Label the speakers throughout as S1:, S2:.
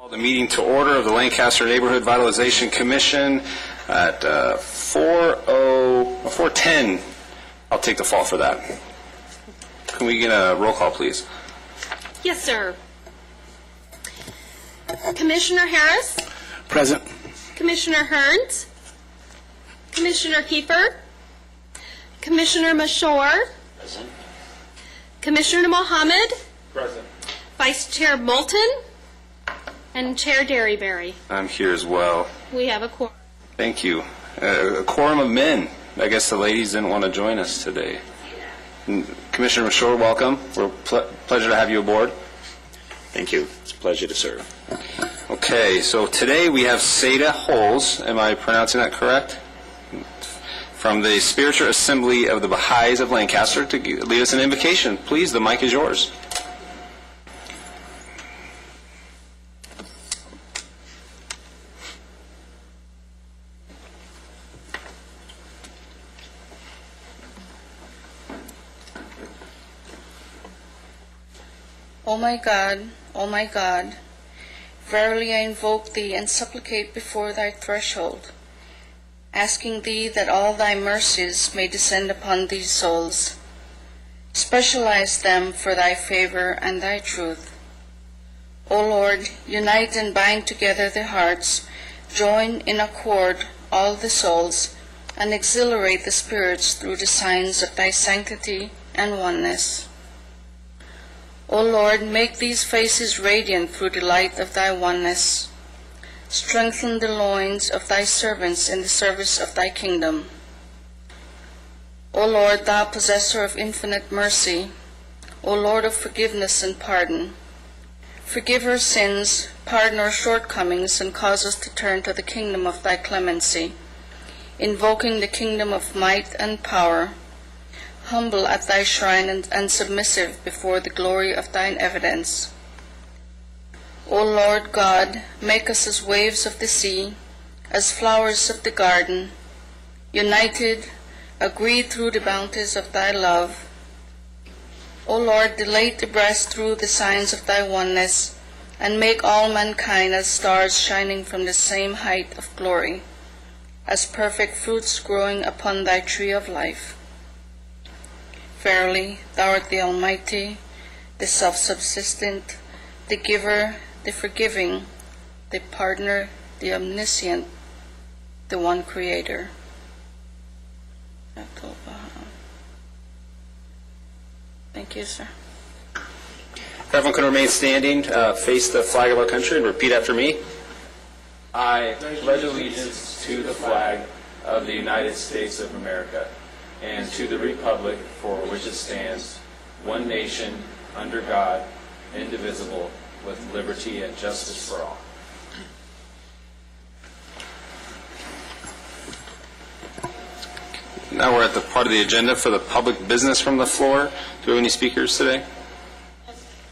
S1: The meeting to order of the Lancaster Neighborhood Vitalization Commission at 4:10. I'll take the fall for that. Can we get a roll call, please?
S2: Yes, sir. Commissioner Harris?
S3: Present.
S2: Commissioner Hearns? Commissioner Kiefer? Commissioner Mashore?
S3: Present.
S2: Commissioner Mohammed?
S3: Present.
S2: Vice Chair Moulton? And Chair Derryberry.
S1: I'm here as well.
S2: We have a quorum.
S1: Thank you. A quorum of men. I guess the ladies didn't want to join us today. Commissioner Mashore, welcome. We're pleasure to have you aboard.
S3: Thank you. It's a pleasure to serve.
S1: Okay, so today we have Seda Holes. Am I pronouncing that correct? From the Spiritual Assembly of the Baha'is of Lancaster to lead us an invocation. Please, the mic is yours.
S4: O my God, verily I invoke Thee and supplicate before Thy threshold, asking Thee that all Thy mercies may descend upon these souls. Specialize them for Thy favor and Thy truth. O Lord, unite and bind together the hearts, join in accord all the souls, and exhilarate the spirits through the signs of Thy sanctity and oneness. O Lord, make these faces radiant through the light of Thy oneness. Strengthen the loins of Thy servants in the service of Thy kingdom. O Lord, Thou possessor of infinite mercy, O Lord of forgiveness and pardon, forgive our sins, pardon our shortcomings, and cause us to turn to the kingdom of Thy clemency, invoking the kingdom of might and power, humble at Thy shrine and submissive before the glory of Thine evidence. O Lord God, make us as waves of the sea, as flowers of the garden, united, agreed through the bounties of Thy love. O Lord, dilate the breast through the signs of Thy oneness, and make all mankind as stars shining from the same height of glory, as perfect fruits growing upon Thy tree of life. Verily, Thou art the Almighty, the self-subsistent, the giver, the forgiving, the pardoner, the omniscient, the one Creator. Thank you, sir.
S1: Everyone can remain standing, face the flag of our country, and repeat after me. I pledge allegiance to the flag of the United States of America and to the republic for which it stands, one nation, under God, indivisible, with liberty and justice for all. Now we're at the part of the agenda for the public business from the floor. Do we have any speakers today?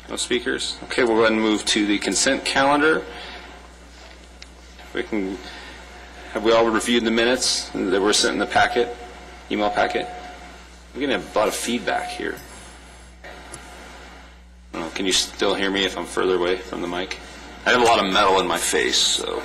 S1: No speakers? Okay, we'll go ahead and move to the consent calendar. Have we all reviewed the minutes that were sent in the packet? Email packet. I'm getting a lot of feedback here. I don't know, can you still hear me if I'm further away from the mic? I have a lot of metal in my face, so.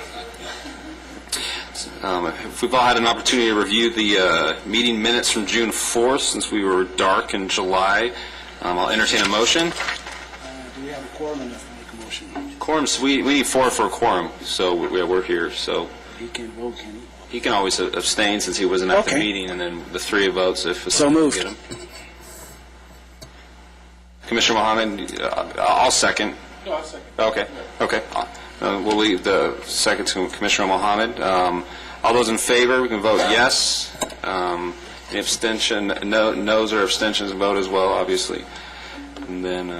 S1: If we've all had an opportunity to review the meeting minutes from June 4th, since we were dark in July, I'll entertain a motion.
S3: Do we have a quorum enough to make a motion?
S1: Quorums, we need 4 for a quorum, so we're here. So
S3: He can vote, can he?
S1: he can always abstain since he wasn't at the
S3: Okay.
S1: meeting, and then the 3 votes if
S3: So moved.
S1: Get him. Commissioner Mohammed, I'll second.
S3: No, I'll second.
S1: Okay. We'll leave the second to Commissioner Mohammed. All those in favor, we can vote yes. Any abstention, no's or abstentions, vote as well, obviously. And then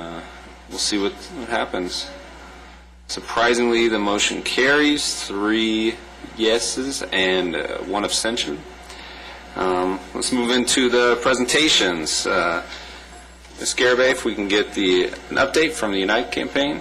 S1: we'll see what happens. Surprisingly, the motion carries 3 yeses and 1 abstention. Let's move into the presentations. Ms. Garibay, if we can get an update from the Unite campaign.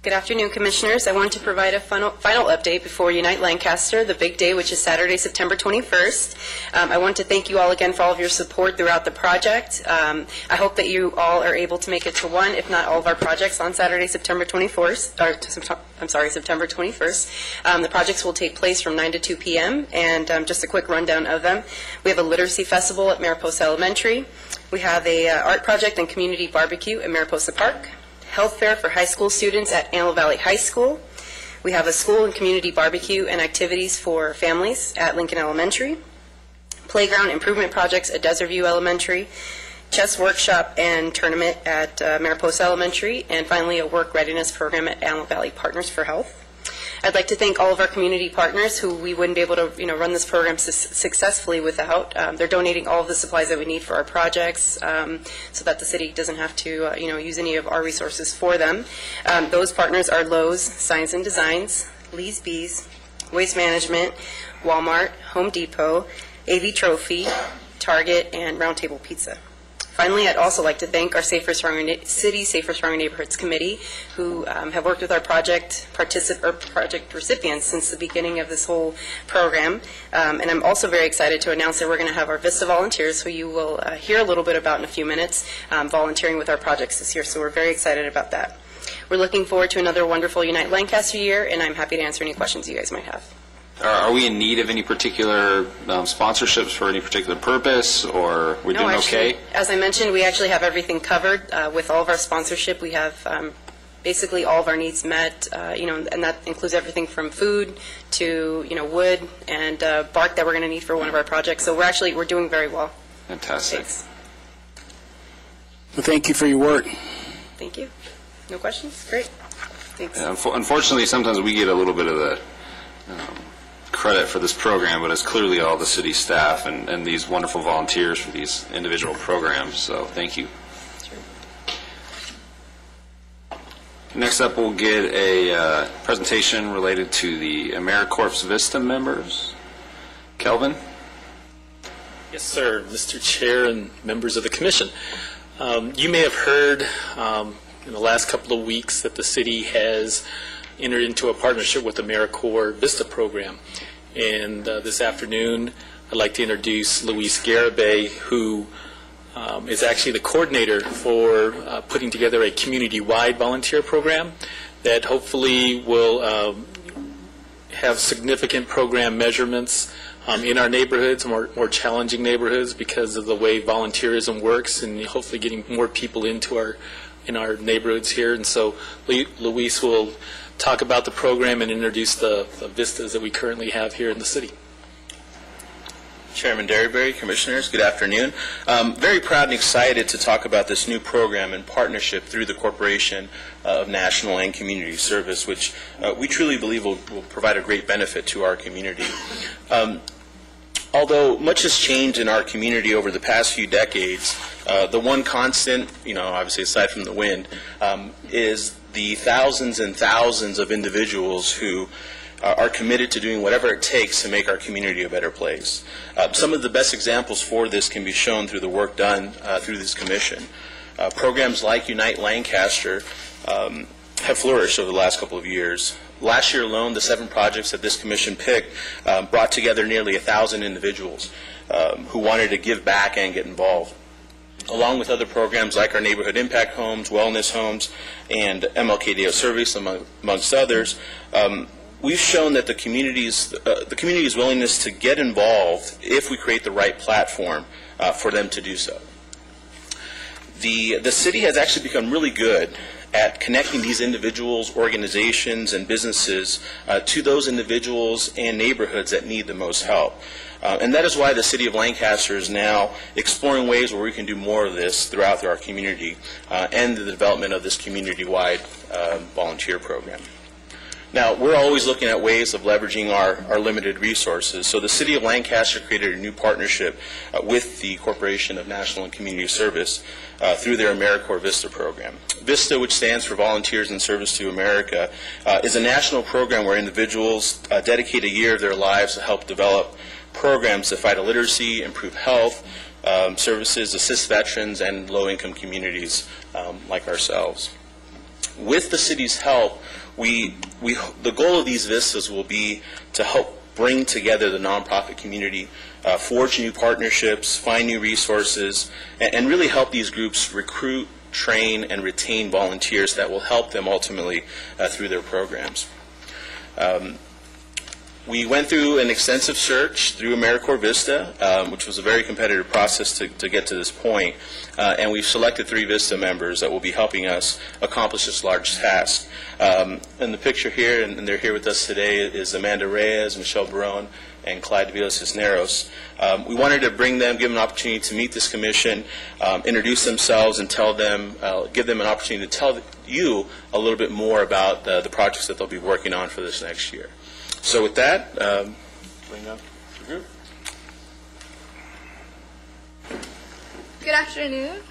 S5: Good afternoon, Commissioners. I want to provide a final update before Unite Lancaster, the big day, which is Saturday, September 21st. I want to thank you all again for all of your support throughout the project. I hope that you all are able to make it to one, if not all of our projects on Saturday, September 21st. September 21st. The projects will take place from 9 to 2 p.m., and just a quick rundown of them. We have a literacy festival at Mariposa Elementary. We have a art project and community barbecue at Mariposa Park. Health fair for high school students at Antelope Valley High School. We have a school and community barbecue and activities for families at Lincoln Elementary. Playground improvement projects at Desert View Elementary. Chess workshop and tournament at Mariposa Elementary. And finally, a work readiness program at Antelope Valley Partners for Health. I'd like to thank all of our community partners who we wouldn't be able to run this program successfully without. They're donating all of the supplies that we need for our projects so that the city doesn't have to use any of our resources for them. Those partners are Lowe's, Signs and Designs, Lee's Bees, Waste Management, Walmart, Home Depot, AV Trophy, Target, and Roundtable Pizza. Finally, I'd also like to thank our Safer Stronger Neighborhoods Committee, who have worked with our project recipients since the beginning of this whole program. And I'm also very excited to announce that we're going to have our VISTA volunteers, who you will hear a little bit about in a few minutes, volunteering with our projects this year. So we're very excited about that. We're looking forward to another wonderful Unite Lancaster year, and I'm happy to answer any questions you guys might have.
S1: Are we in need of any particular sponsorships for any particular purpose, or we're doing okay?
S5: As I mentioned, we actually have everything covered with all of our sponsorship. We have basically all of our needs met, and that includes everything from food to wood and bark that we're going to need for one of our projects. So we're doing very well.
S1: Fantastic.
S5: Thanks.
S3: Well, thank you for your work.
S5: Thank you. No questions? Great. Thanks.
S1: Yeah, unfortunately, sometimes we get a little bit of the credit for this program, but it's clearly all the city staff and these wonderful volunteers for these individual programs, so thank you. Next up, we'll get a presentation related to the AmeriCorps Vista members. Kelvin?
S6: Yes, sir. Mr. Chair and members of the Commission. You may have heard in the last couple of weeks that the city has entered into a partnership with the AmeriCorps Vista program. And this afternoon, I'd like to introduce Luis Garibay, who is actually the coordinator for putting together a community-wide volunteer program that hopefully will have significant program measurements in our neighborhoods, more challenging neighborhoods, because of the way volunteerism works, and hopefully getting more people into our neighborhoods here. And so Luis will talk about the program and introduce the vistas that we currently have here in the city.
S7: Chairman Derryberry, Commissioners, good afternoon. Very proud and excited to talk about this new program in partnership through the Corporation of National and Community Service, which we truly believe will provide a great benefit to our community. Although much has changed in our community over the past few decades, the one constant, obviously aside from the wind, is the thousands and thousands of individuals who are committed to doing whatever it takes to make our community a better place. Some of the best examples for this can be shown through the work done through this commission. Programs like Unite Lancaster have flourished over the last couple of years. Last year alone, the 7 projects that this commission picked brought together nearly 1,000 individuals who wanted to give back and get involved. Along with other programs like our Neighborhood Impact Homes, Wellness Homes, and MLK Day of Service, amongst others, we've shown that the community's willingness to get involved if we create the right platform for them to do so. The city has actually become really good at connecting these individuals, organizations, and businesses to those individuals and neighborhoods that need the most help. And that is why the City of Lancaster is now exploring ways where we can do more of this throughout our community and the development of this community-wide volunteer program. Now, we're always looking at ways of leveraging our limited resources. So the City of Lancaster created a new partnership with the Corporation of National and Community Service through their AmeriCorps Vista program. VISTA, which stands for Volunteers in Service to America, is a national program where individuals dedicate a year of their lives to help develop programs that fight illiteracy, improve health services, assist veterans, and low-income communities like ourselves. With the city's help, the goal of these vistas will be to help bring together the nonprofit community, forge new partnerships, find new resources, and really help these groups recruit, train, and retain volunteers that will help them ultimately through their programs. We went through an extensive search through AmeriCorps Vista, which was a very competitive process to get to this point, and we've selected 3 Vista members that will be helping us accomplish this large task. In the picture here, and they're here with us today, is Amanda Reyes, Michelle Barone, and Clyde Cisneros. We wanted to bring them, give them an opportunity to meet this commission, introduce themselves, and tell them, give them an opportunity to tell you a little bit more about the projects that they'll be working on for this next year. So with that, bring up the group.
S8: Good afternoon.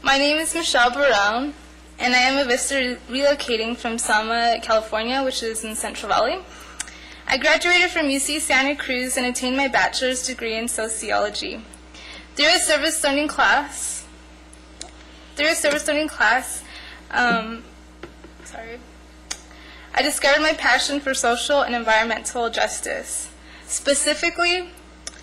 S8: My name is Michelle Barone, and I am a Vista relocating from Selma, California, which is in Central Valley. I graduated from UC Santa Cruz and attained my bachelor's degree in sociology. Through a service learning class, I discovered my passion for social and environmental justice. Specifically,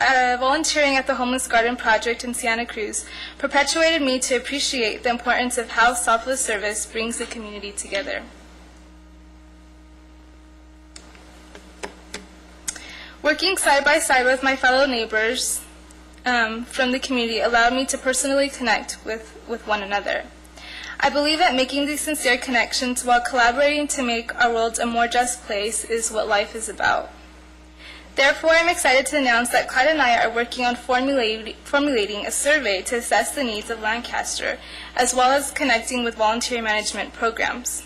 S8: volunteering at the Homeless Garden Project in Santa Cruz perpetuated me to appreciate the importance of how selfless service brings the community together. Working side by side with my fellow neighbors from the community allowed me to personally connect with one another. I believe that making these sincere connections while collaborating to make our world a more just place is what life is about. Therefore, I'm excited to announce that Clyde and I are working on formulating a survey to assess the needs of Lancaster, as well as connecting with volunteer management programs.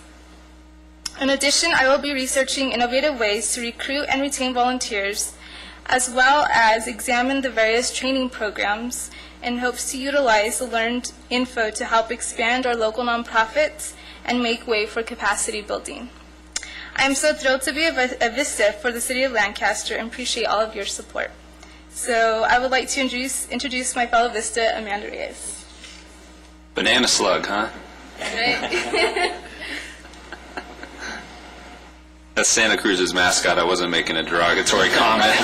S8: In addition, I will be researching innovative ways to recruit and retain volunteers, as well as examine the various training programs in hopes to utilize the learned info to help expand our local nonprofits and make way for capacity building. I am so thrilled to be a Vista for the City of Lancaster and appreciate all of your support. So I would like to introduce my fellow Vista, Amanda Reyes.
S1: Banana slug, huh?
S8: Right.
S1: That's Santa Cruz's mascot. I wasn't making a derogatory comment.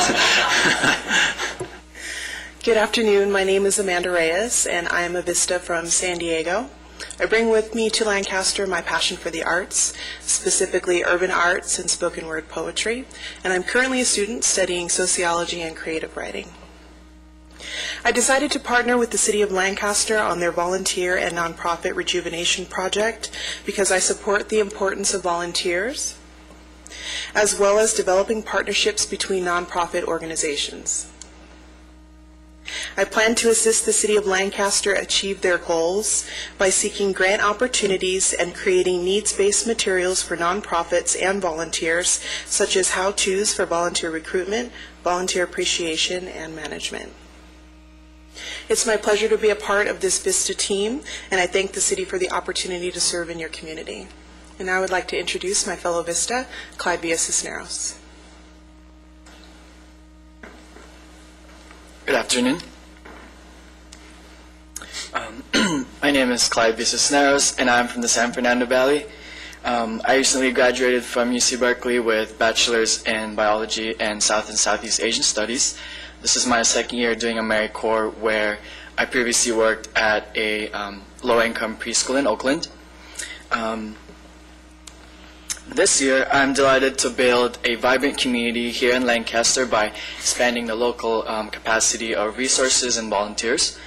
S9: Good afternoon. My name is Amanda Reyes, and I am a Vista from San Diego. I bring with me to Lancaster my passion for the arts, specifically urban arts and spoken word poetry, and I'm currently a student studying sociology and creative writing. I decided to partner with the City of Lancaster on their volunteer and nonprofit rejuvenation project because I support the importance of volunteers, as well as developing partnerships between nonprofit organizations. I plan to assist the City of Lancaster achieve their goals by seeking grant opportunities and creating needs-based materials for nonprofits and volunteers, such as how-tos for volunteer recruitment, volunteer appreciation, and management. It's my pleasure to be a part of this Vista team, and I thank the City for the opportunity to serve in your community. And now I would like to introduce my fellow Vista, Clyde Cisneros.
S10: Good afternoon. My name is Clyde Cisneros, and I'm from the San Fernando Valley. I recently graduated from UC Berkeley with bachelor's in biology and South and Southeast Asian studies. This is my second year doing AmeriCorps, where I previously worked at a low-income preschool in Oakland. This year, I'm delighted to build a vibrant community here in Lancaster by expanding the local capacity of resources and volunteers.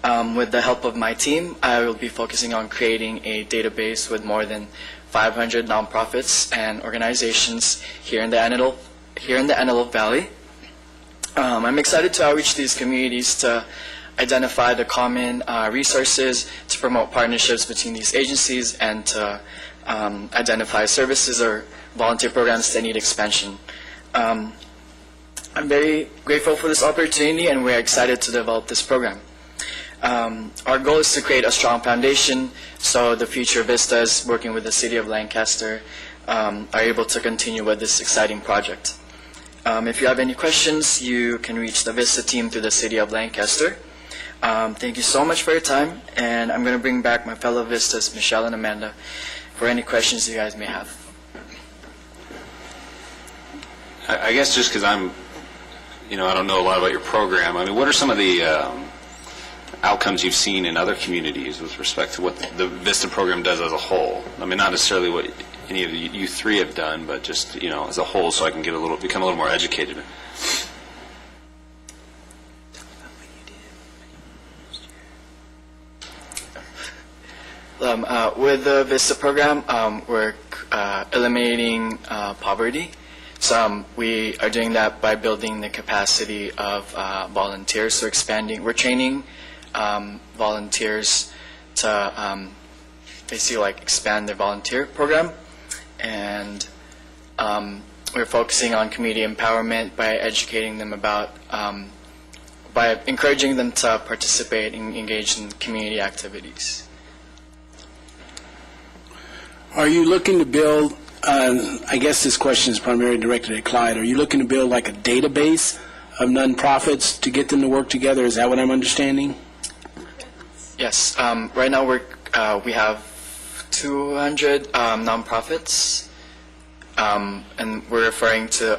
S10: With the help of my team, I will be focusing on creating a database with more than 500 nonprofits and organizations here in the Antelope Valley. I'm excited to outreach these communities to identify the common resources, to promote partnerships between these agencies, and to identify services or volunteer programs that need expansion. I'm very grateful for this opportunity, and we're excited to develop this program. Our goal is to create a strong foundation so the future Vistas working with the City of Lancaster are able to continue with this exciting project. If you have any questions, you can reach the Vista team through the City of Lancaster. Thank you so much for your time, and I'm going to bring back my fellow Vistas, Michelle and Amanda, for any questions you guys may have.
S1: I guess just because I don't know a lot about your program, I mean, what are some of the outcomes you've seen in other communities with respect to what the VISTA program does as a whole? I mean, not necessarily what any of you three have done, but just, as a whole, so I can become a little more educated.
S10: With the VISTA program, we're eliminating poverty. So we are doing that by building the capacity of volunteers. So we're training volunteers to basically expand their volunteer program. And we're focusing on community empowerment by educating them about, by encouraging them to participate and engage in community activities.
S3: Are you looking to build, I guess this question is primarily directed at Clyde, are you looking to build like a database of nonprofits to get them to work together? Is that what I'm understanding?
S10: Yes. Right now we have 200 nonprofits, and we're referring to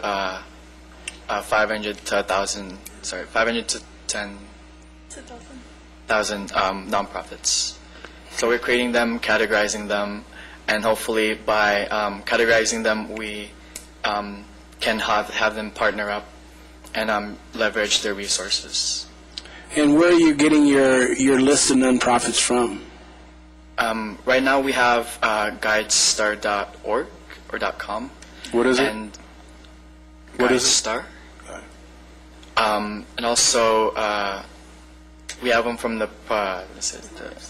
S10: 500 to 1,000, 500 to 10,000 nonprofits. So we're creating them, categorizing them, and hopefully by categorizing them, we can have them partner up and leverage their resources.
S3: And where are you getting your list of nonprofits from?
S10: Right now we have guidestar.org or .com.
S3: What is it?
S10: And
S3: What is it?
S10: Guidestar. And also we have them from the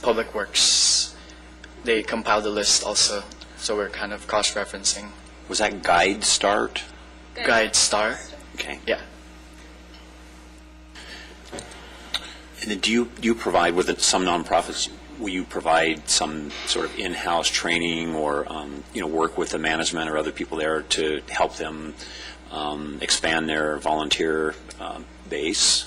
S10: Public Works. They compiled the list also, so we're kind of cross-referencing.
S11: Was that Guide Start?
S10: GuideStar.
S11: Okay.
S10: Yeah.
S11: And then do you provide, with some nonprofits, will you provide some sort of in-house training or, work with the management or other people there to help them expand their volunteer base?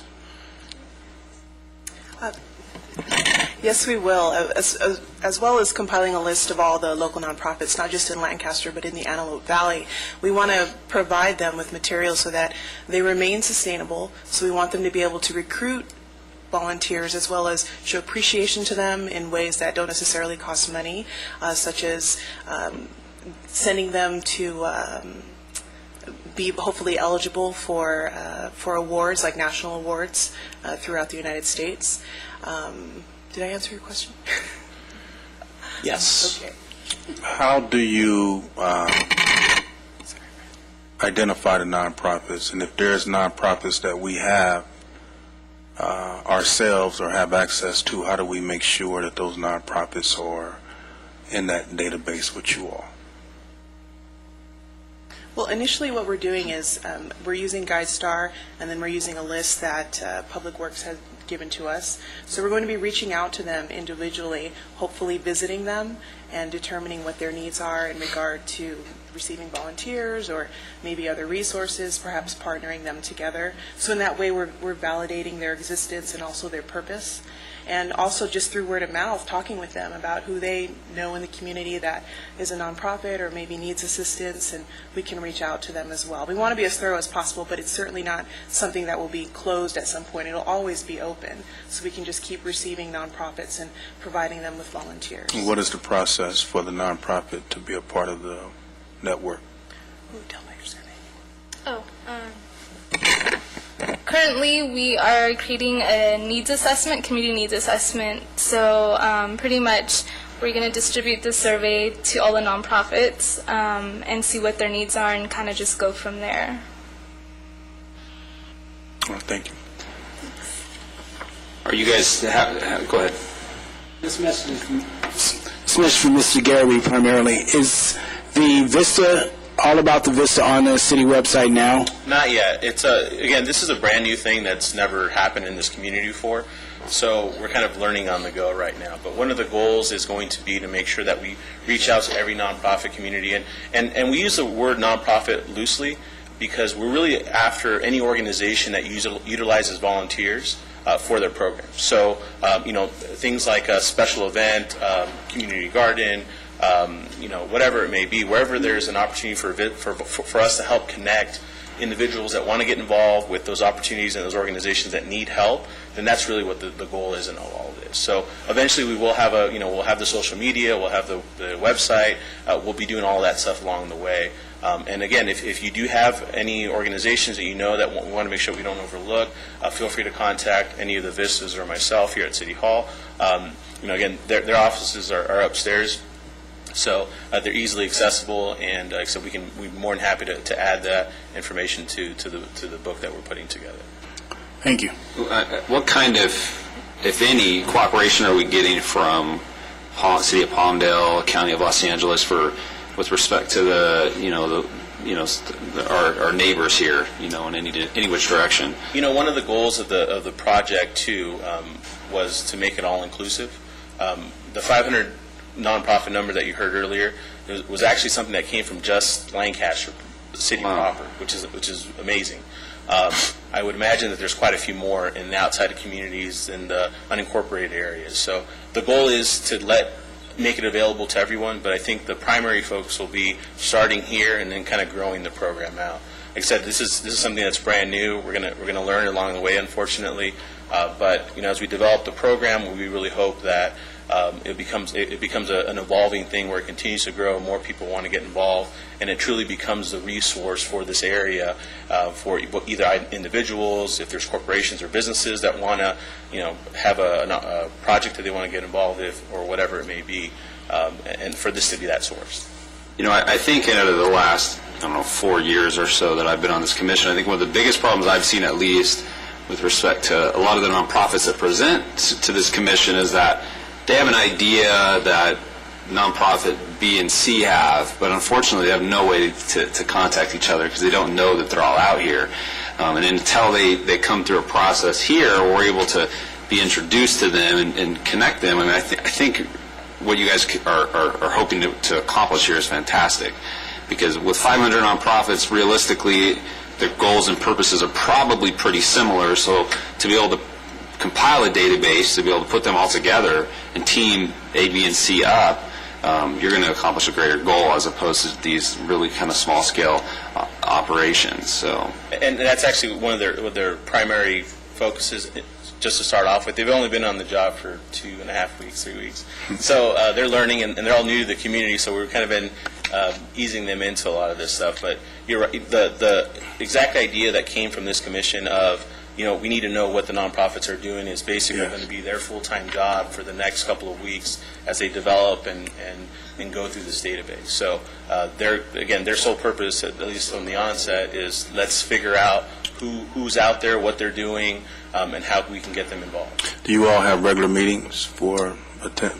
S9: Yes, we will, as well as compiling a list of all the local nonprofits, not just in Lancaster, but in the Antelope Valley. We want to provide them with materials so that they remain sustainable, so we want them to be able to recruit volunteers as well as show appreciation to them in ways that don't necessarily cost money, such as sending them to be hopefully eligible for awards, like national awards throughout the United States. Did I answer your question?
S11: Yes.
S9: Okay.
S12: How do you identify the nonprofits? And if there's nonprofits that we have ourselves or have access to, how do we make sure that those nonprofits are in that database with you all?
S9: Well, initially what we're doing is we're using GuideStar, and then we're using a list that Public Works has given to us. So we're going to be reaching out to them individually, hopefully visiting them and determining what their needs are in regard to receiving volunteers or maybe other resources, perhaps partnering them together. So in that way we're validating their existence and also their purpose. And also just through word of mouth, talking with them about who they know in the community that is a nonprofit or maybe needs assistance, and we can reach out to them as well. We want to be as thorough as possible, but it's certainly not something that will be closed at some point. It'll always be open, so we can just keep receiving nonprofits and providing them with volunteers.
S12: And what is the process for the nonprofit to be a part of the network?
S9: Ooh, tell by your survey.
S8: Oh, currently we are creating a needs assessment, community needs assessment. So pretty much we're going to distribute the survey to all the nonprofits and see what their needs are and kind of just go from there.
S12: Well, thank you.
S1: Are you guys, go ahead.
S3: This message from Mr. Garrity primarily. Is the VISTA, all about the VISTA on the city website now?
S7: Not yet. It's again, this is a brand new thing that's never happened in this community before, so we're kind of learning on the go right now. But one of the goals is going to be to make sure that we reach out to every nonprofit community, and we use the word nonprofit loosely because we're really after any organization that utilizes volunteers for their program. So, things like a special event, community garden, whatever it may be, wherever there's an opportunity for us to help connect individuals that want to get involved with those opportunities and those organizations that need help, then that's really what the goal is in all of this. So eventually we will have we'll have the social media, we'll have the website, we'll be doing all of that stuff along the way. And again, if you do have any organizations that you know that we want to make sure we don't overlook, feel free to contact any of the Vistas or myself here at City Hall. Again, their offices are upstairs, so they're easily accessible, and like I said, we're more than happy to add that information to the book that we're putting together.
S3: Thank you.
S1: What kind of, if any, cooperation are we getting from City of Palmdale, County of Los Angeles with respect to our neighbors here, in any which direction?
S7: One of the goals of the project too was to make it all inclusive. The 500 nonprofit number that you heard earlier was actually something that came from just Lancaster, the city proper, which is amazing. I would imagine that there's quite a few more in the outside of communities in the unincorporated areas. So the goal is to make it available to everyone, but I think the primary focus will be starting here and then kind of growing the program out. Like I said, this is something that's brand new. We're gonna learn along the way, unfortunately. But as we develop the program, we really hope that it becomes an evolving thing where it continues to grow. More people want to get involved, and it truly becomes the resource for this area for either individuals, if there's corporations or businesses that want to, have a project that they want to get involved with, or whatever it may be, and for this to be that source.
S1: I think out of the last, 4 years or so that I've been on this commission, I think one of the biggest problems I've seen, at least with respect to a lot of the nonprofits that present to this commission, is that they have an idea that nonprofit B and C have, but unfortunately they have no way to contact each other because they don't know that they're all out here. And until they come through a process here, we're able to be introduced to them and connect them. I think what you guys are hoping to accomplish here is fantastic, because with 500 nonprofits, realistically, their goals and purposes are probably pretty similar. So to be able to compile a database, to be able to put them all together and team A, B, and C up, you're going to accomplish a greater goal as opposed to these really kind of small-scale operations. So,
S7: and that's actually one of their primary focuses. Just to start off with, they've only been on the job for 2.5 weeks, 3 weeks. So they're learning, and they're all new to the community, so we've kind of been easing them into a lot of this stuff. But you're right, the exact idea that came from this commission of, we need to know what the nonprofits are doing is basically going to be their full-time job for the next couple of weeks as they develop and go through this database. So their sole purpose, at least from the onset, is let's figure out who's out there, what they're doing, and how we can get them involved.
S12: Do you all have regular meetings for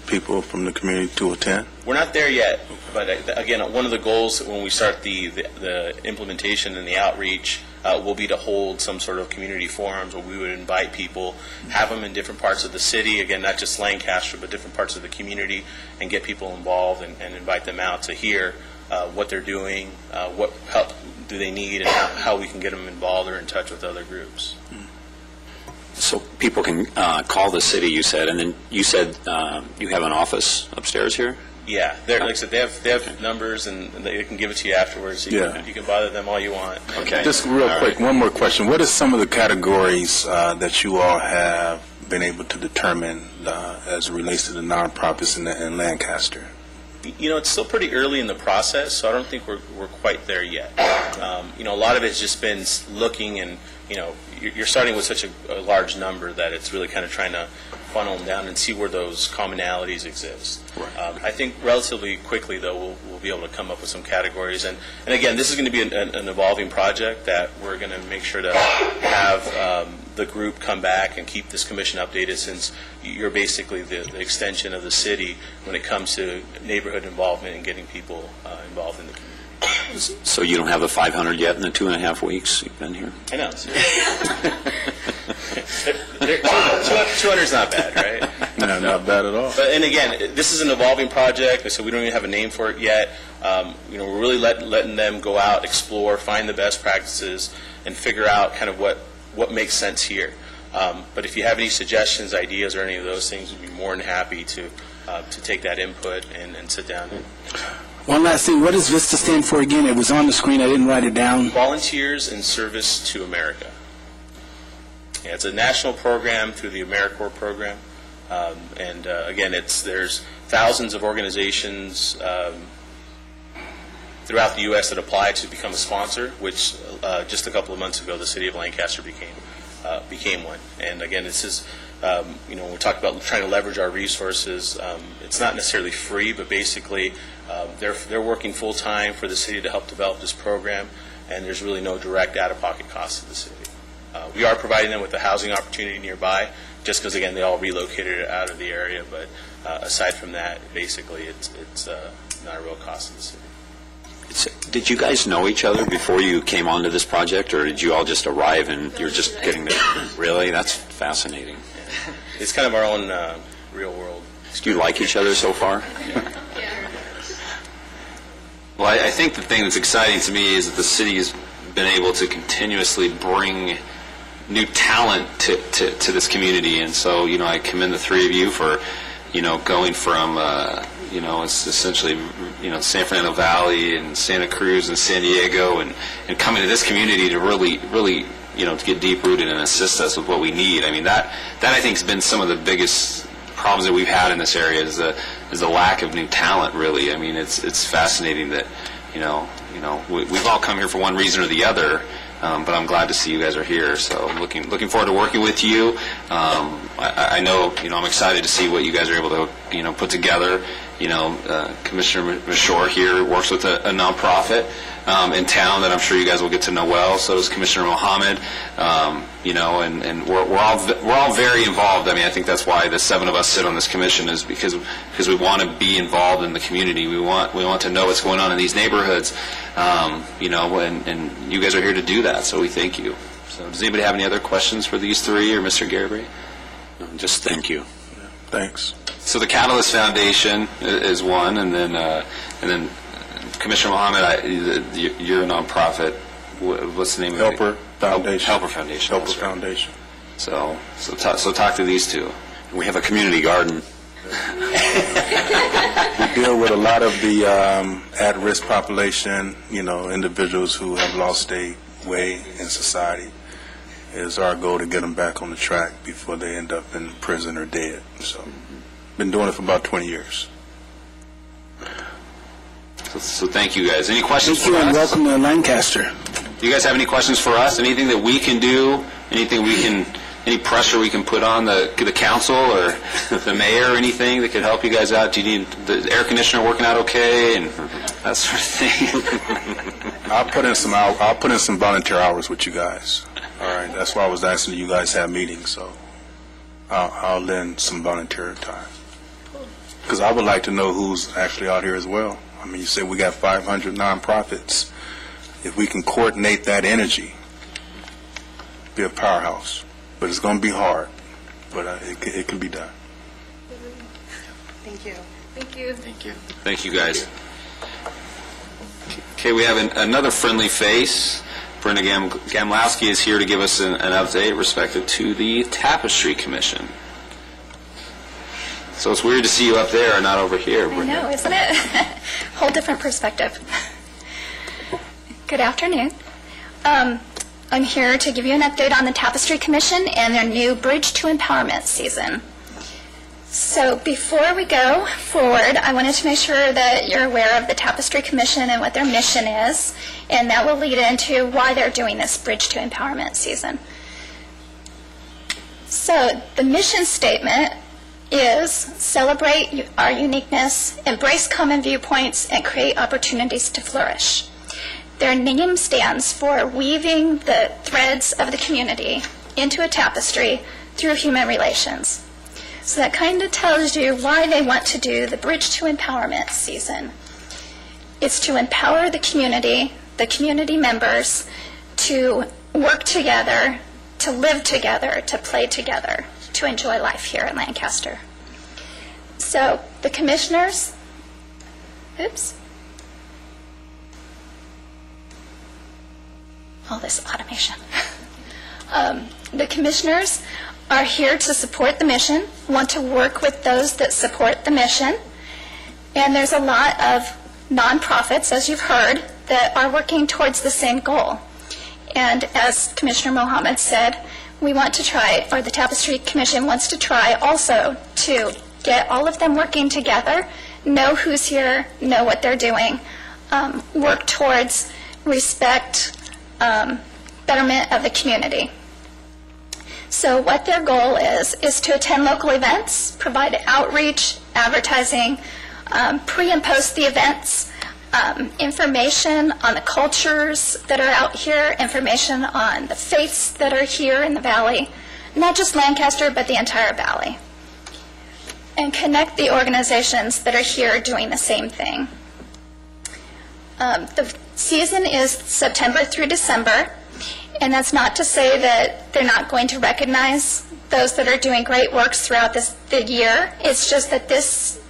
S12: people from the community to attend?
S7: We're not there yet, but again, one of the goals when we start the implementation and the outreach will be to hold some sort of community forums where we would invite people, have them in different parts of the city, again, not just Lancaster, but different parts of the community, and get people involved and invite them out to hear what they're doing, what help do they need, and how we can get them involved or in touch with other groups.
S11: So people can call the city, you said, and then you said you have an office upstairs here?
S7: Yeah, like I said, they have numbers, and they can give it to you afterwards. So you can bother them all you want.
S1: Okay.
S12: Just real quick, one more question. What are some of the categories that you all have been able to determine as it relates to the nonprofits in Lancaster?
S7: It's still pretty early in the process, so I don't think we're quite there yet. A lot of it's just been looking, and you're starting with such a large number that it's really kind of trying to funnel them down and see where those commonalities exist. Right. I think relatively quickly, though, we'll be able to come up with some categories. And again, this is going to be an evolving project that we're going to make sure to have the group come back and keep this commission updated, since you're basically the extension of the city when it comes to neighborhood involvement and getting people involved in the community.
S11: So you don't have the 500 yet in the 2.5 weeks you've been here?
S7: I know. 200's not bad, right?
S12: No, not bad at all.
S7: And again, this is an evolving project, so we don't even have a name for it yet. We're really letting them go out, explore, find the best practices, and figure out kind of what makes sense here. But if you have any suggestions, ideas, or any of those things, we'd be more than happy to to take that input and sit down.
S3: One last thing, what does VISTA stand for again? It was on the screen, I didn't write it down.
S7: Volunteers in Service to America. Yeah, it's a national program through the AmeriCorps program. Again, there's thousands of organizations throughout the U.S. that apply to become a sponsor, which just a couple of months ago the city of Lancaster became one. And again, this is, when we talk about trying to leverage our resources, it's not necessarily free, but basically they're working full time for the city to help develop this program, and there's really no direct out-of-pocket cost to the city. We are providing them with a housing opportunity nearby, just because, again, they all relocated out of the area, but aside from that, basically it's not a real cost to the city.
S11: Did you guys know each other before you came onto this project, or did you all just arrive and you're just getting to... Really? That's fascinating.
S7: Yeah. It's kind of our own real world.
S11: Do you like each other so far?
S1: Well, I think the thing that's exciting to me is that the city has been able to continuously bring new talent to this community, and so, I commend the three of you for, going from, it's essentially, San Fernando Valley and Santa Cruz and San Diego, and coming to this community to really, to get deep-rooted and assist us with what we need. I mean, that I think has been some of the biggest problems that we've had in this area is the lack of new talent, really. I mean, it's fascinating that, we've all come here for one reason or the other, but I'm glad to see you guys are here. So I'm looking forward to working with you. I know, I'm excited to see what you guys are able to, put together. Commissioner Mashore here works with a nonprofit in town that I'm sure you guys will get to know well. So does Commissioner Mohammed. And we're all very involved. I mean, I think that's why the seven of us sit on this commission, is because we want to be involved in the community. We want to know what's going on in these neighborhoods. And you guys are here to do that. So we thank you. So does anybody have any other questions for these three or Mr. Garibay?
S11: Just thank you.
S12: Thanks.
S1: So the Catalyst Foundation is one, and then Commissioner Mohammed, you're a nonprofit. What's the name of it?
S12: Helper Foundation.
S1: Helper Foundation.
S12: Helper
S1: that's right.
S12: Foundation.
S1: So talk to these two.
S11: We have a community garden.
S12: We deal with a lot of the at-risk population, individuals who have lost their way in society. It's our goal to get them back on the track before they end up in prison or dead. So, been doing it for about 20 years.
S1: So thank you guys. Any questions
S3: Thank
S1: for
S3: you, and
S1: us?
S3: welcome to Lancaster.
S1: Do you guys have any questions for us? Anything that we can do? Any pressure we can put on the council or the mayor or anything that could help you guys out? Do you need the air conditioner working out okay and that sort of thing?
S12: I'll put in some volunteer hours with you guys. All right, that's why I was asking you guys have meetings, so I'll lend some volunteer time. Because I would like to know who's actually out here as well. I mean, you said we got 500 nonprofits. If we can coordinate that energy, be a powerhouse. But it's going to be hard, but it can be done.
S9: Thank you.
S8: Thank you.
S10: Thank you.
S1: Thank you, guys. Okay, we have another friendly face. Brenda Gamlowski is here to give us an update respective to the Tapestry Commission. So it's weird to see you up there and not over here, Brenda.
S13: I know, isn't it? Whole different perspective. Good afternoon. I'm here to give you an update on the Tapestry Commission and their new Bridge to Empowerment season. So before we go forward, I wanted to make sure that you're aware of the Tapestry Commission and what their mission is, and that will lead into why they're doing this Bridge to Empowerment season. So the mission statement is celebrate our uniqueness, embrace common viewpoints, and create opportunities to flourish. Their name stands for weaving the threads of the community into a tapestry through human relations. So that kind of tells you why they want to do the Bridge to Empowerment season. It's to empower the community members, to work together, to live together, to play together, to enjoy life here in Lancaster. So the commissioners, all this automation. The commissioners are here to support the mission, want to work with those that support the mission. And there's a lot of nonprofits, as you've heard, that are working towards the same goal. And as Commissioner Mohammed said, we want to try, or the Tapestry Commission wants to try also to get all of them working together, know who's here, know what they're doing, work towards respect, betterment of the community. So what their goal is to attend local events, provide outreach, advertising, pre and post the events, information on the cultures that are out here, information on the faiths that are here in the valley, not just Lancaster, but the entire valley, and connect the organizations that are here doing the same thing. The season is September through December, and that's not to say that they're not going to recognize those that are doing great works throughout the year. It's just that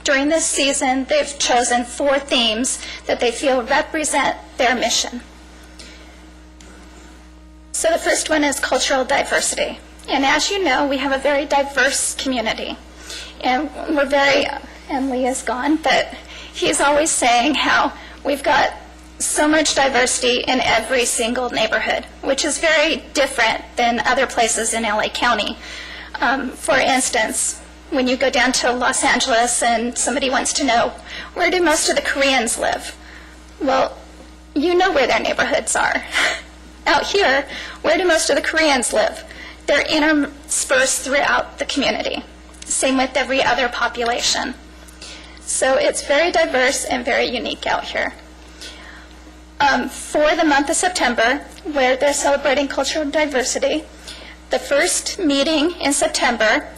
S13: during this season, they've chosen 4 themes that they feel represent their mission. So the first one is cultural diversity. And as you know, we have a very diverse community. And and Lee is gone, but he's always saying how we've got so much diversity in every single neighborhood, which is very different than other places in LA County. For instance, when you go down to Los Angeles and somebody wants to know, where do most of the Koreans live? Well, you know where their neighborhoods are. Out here, where do most of the Koreans live? They're interspersed throughout the community. Same with every other population. So it's very diverse and very unique out here. For the month of September, where they're celebrating cultural diversity, the first meeting in September,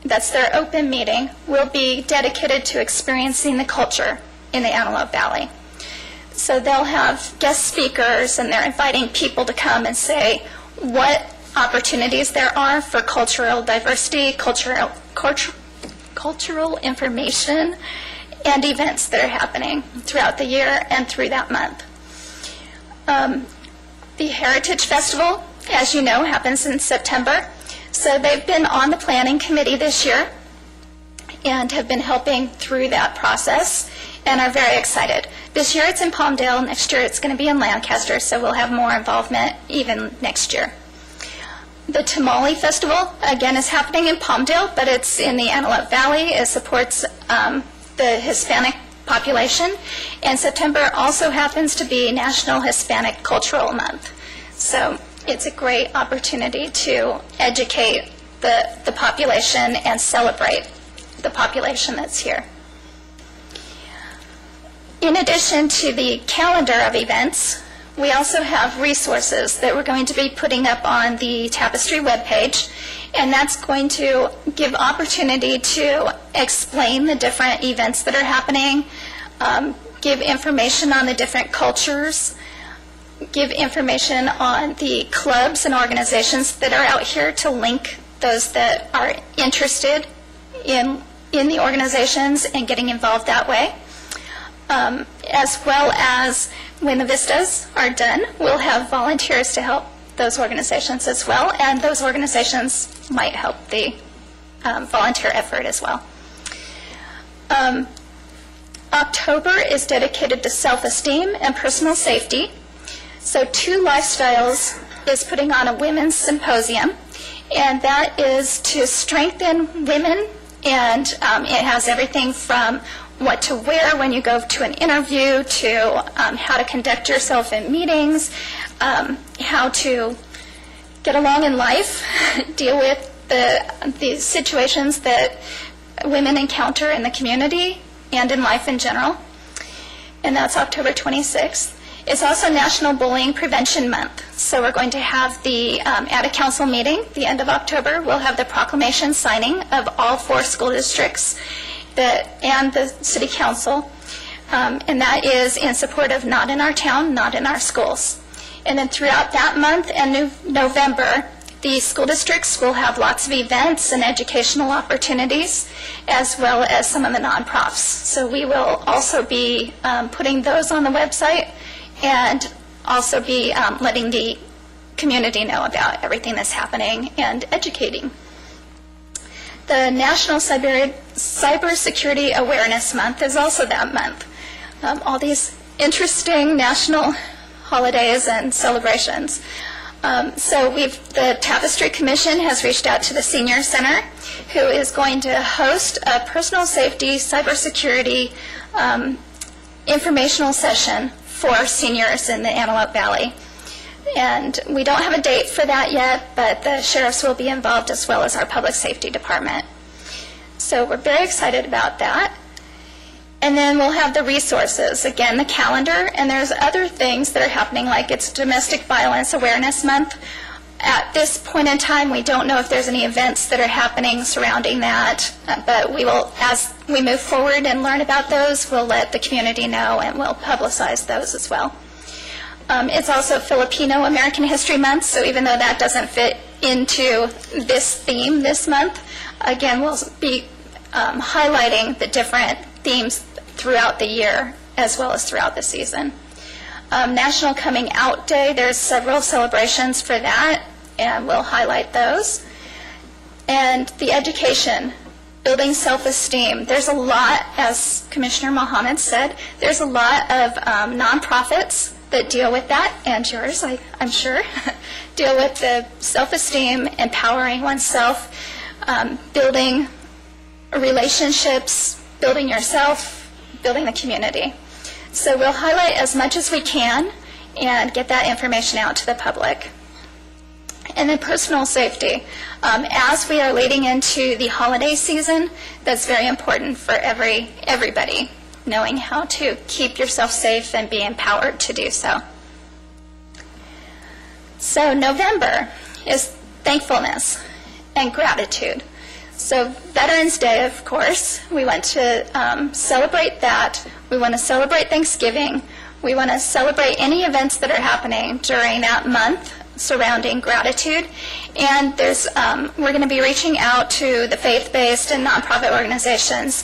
S13: that's their open meeting, will be dedicated to experiencing the culture in the Antelope Valley. So they'll have guest speakers, and they're inviting people to come and say what opportunities there are for cultural diversity, cultural information, and events that are happening throughout the year and through that month. The Heritage Festival, as you know, happens in September. So they've been on the planning committee this year and have been helping through that process and are very excited. This year it's in Palmdale. Next year it's going to be in Lancaster, so we'll have more involvement even next year. The Tamale Festival, again, is happening in Palmdale, but it's in the Antelope Valley. It supports the Hispanic population, and September also happens to be National Hispanic Cultural Month. So it's a great opportunity to educate the population and celebrate the population that's here. In addition to the calendar of events, we also have resources that we're going to be putting up on the Tapestry webpage, and that's going to give opportunity to explain the different events that are happening, give information on the different cultures, give information on the clubs and organizations that are out here to link those that are interested in the organizations and getting involved that way. As well as when the vistas are done, we'll have volunteers to help those organizations as well, and those organizations might help the volunteer effort as well. October is dedicated to self-esteem and personal safety. So Two Lifestyles is putting on a women's symposium, and that is to strengthen women, and it has everything from what to wear when you go to an interview to how to conduct yourself in meetings, how to get along in life, deal with the situations that women encounter in the community and in life in general. And that's October 26th. It's also National Bullying Prevention Month. So we're going to have the, at a council meeting, the end of October, we'll have the proclamation signing of all 4 school districts and the city council. And that is in support of Not in Our Town, Not in Our Schools. And then throughout that month and November, the school districts will have lots of events and educational opportunities, as well as some of the nonprofits. So we will also be putting those on the website and also be letting the community know about everything that's happening and educating. the National Cybersecurity Awareness Month is also that month. All these interesting national holidays and celebrations. So the Tapestry Commission has reached out to the Senior Center, who is going to host a personal safety cybersecurity informational session for seniors in the Antelope Valley. And we don't have a date for that yet, but the sheriffs will be involved as well as our public safety department. So we're very excited about that. And then we'll have the resources, again, the calendar, and there's other things that are happening, like it's Domestic Violence Awareness Month. At this point in time, we don't know if there's any events that are happening surrounding that, but we will, as we move forward and learn about those, we'll let the community know and we'll publicize those as well. It's also Filipino American History Month, so even though that doesn't fit into this theme this month, again, we'll be highlighting the different themes throughout the year as well as throughout the season. National Coming Out Day, there's several celebrations for that, and we'll highlight those. And the education, building self-esteem. There's a lot, as Commissioner Mohammed said, there's a lot of nonprofits that deal with that, and yours, I'm sure, deal with the self-esteem, empowering oneself, building relationships, building yourself, building the community. So we'll highlight as much as we can and get that information out to the public. And then personal safety. As we are leading into the holiday season, that's very important for everybody, knowing how to keep yourself safe and be empowered to do so. So November is thankfulness and gratitude. So Veterans Day, of course, we want to celebrate that. We want to celebrate Thanksgiving. We want to celebrate any events that are happening during that month surrounding gratitude. And we're going to be reaching out to the faith-based and nonprofit organizations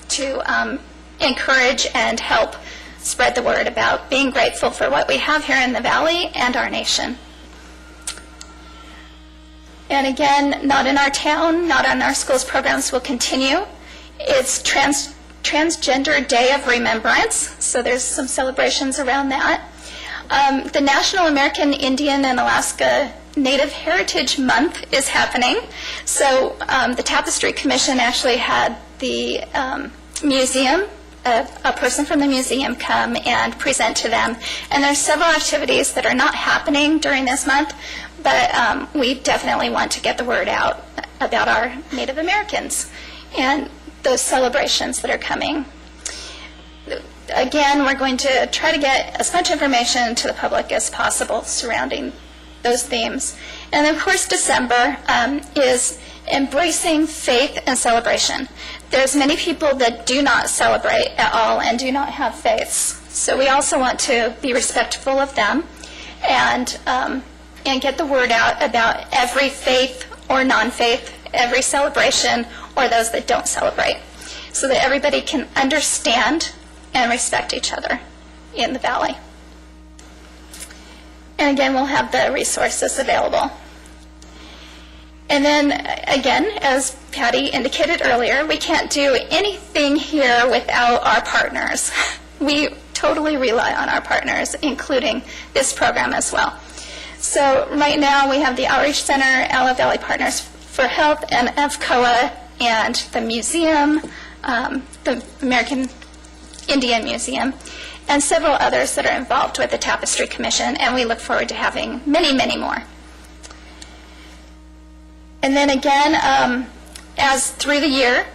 S13: to encourage and help spread the word about being grateful for what we have here in the Valley and our nation. And again, Not in Our Town, Not on Our Schools programs will continue. It's Transgender Day of Remembrance, so there's some celebrations around that. The National American Indian and Alaska Native Heritage Month is happening. So the Tapestry Commission actually had the museum, a person from the museum come and present to them. And there's several activities that are not happening during this month, but we definitely want to get the word out about our Native Americans and those celebrations that are coming. Again, we're going to try to get as much information to the public as possible surrounding those themes. And of course, December is embracing faith and celebration. There's many people that do not celebrate at all and do not have faiths. So we also want to be respectful of them and get the word out about every faith or non-faith, every celebration, or those that don't celebrate, so that everybody can understand and respect each other in the Valley. And again, we'll have the resources available. And then, again, as Patty indicated earlier, we can't do anything here without our partners. We totally rely on our partners, including this program as well. So right now, we have the Outreach Center, Antelope Valley Partners for Health, and FCOA, and the museum, the American Indian Museum, and several others that are involved with the Tapestry Commission, and we look forward to having many, many more. And then again, as through the year,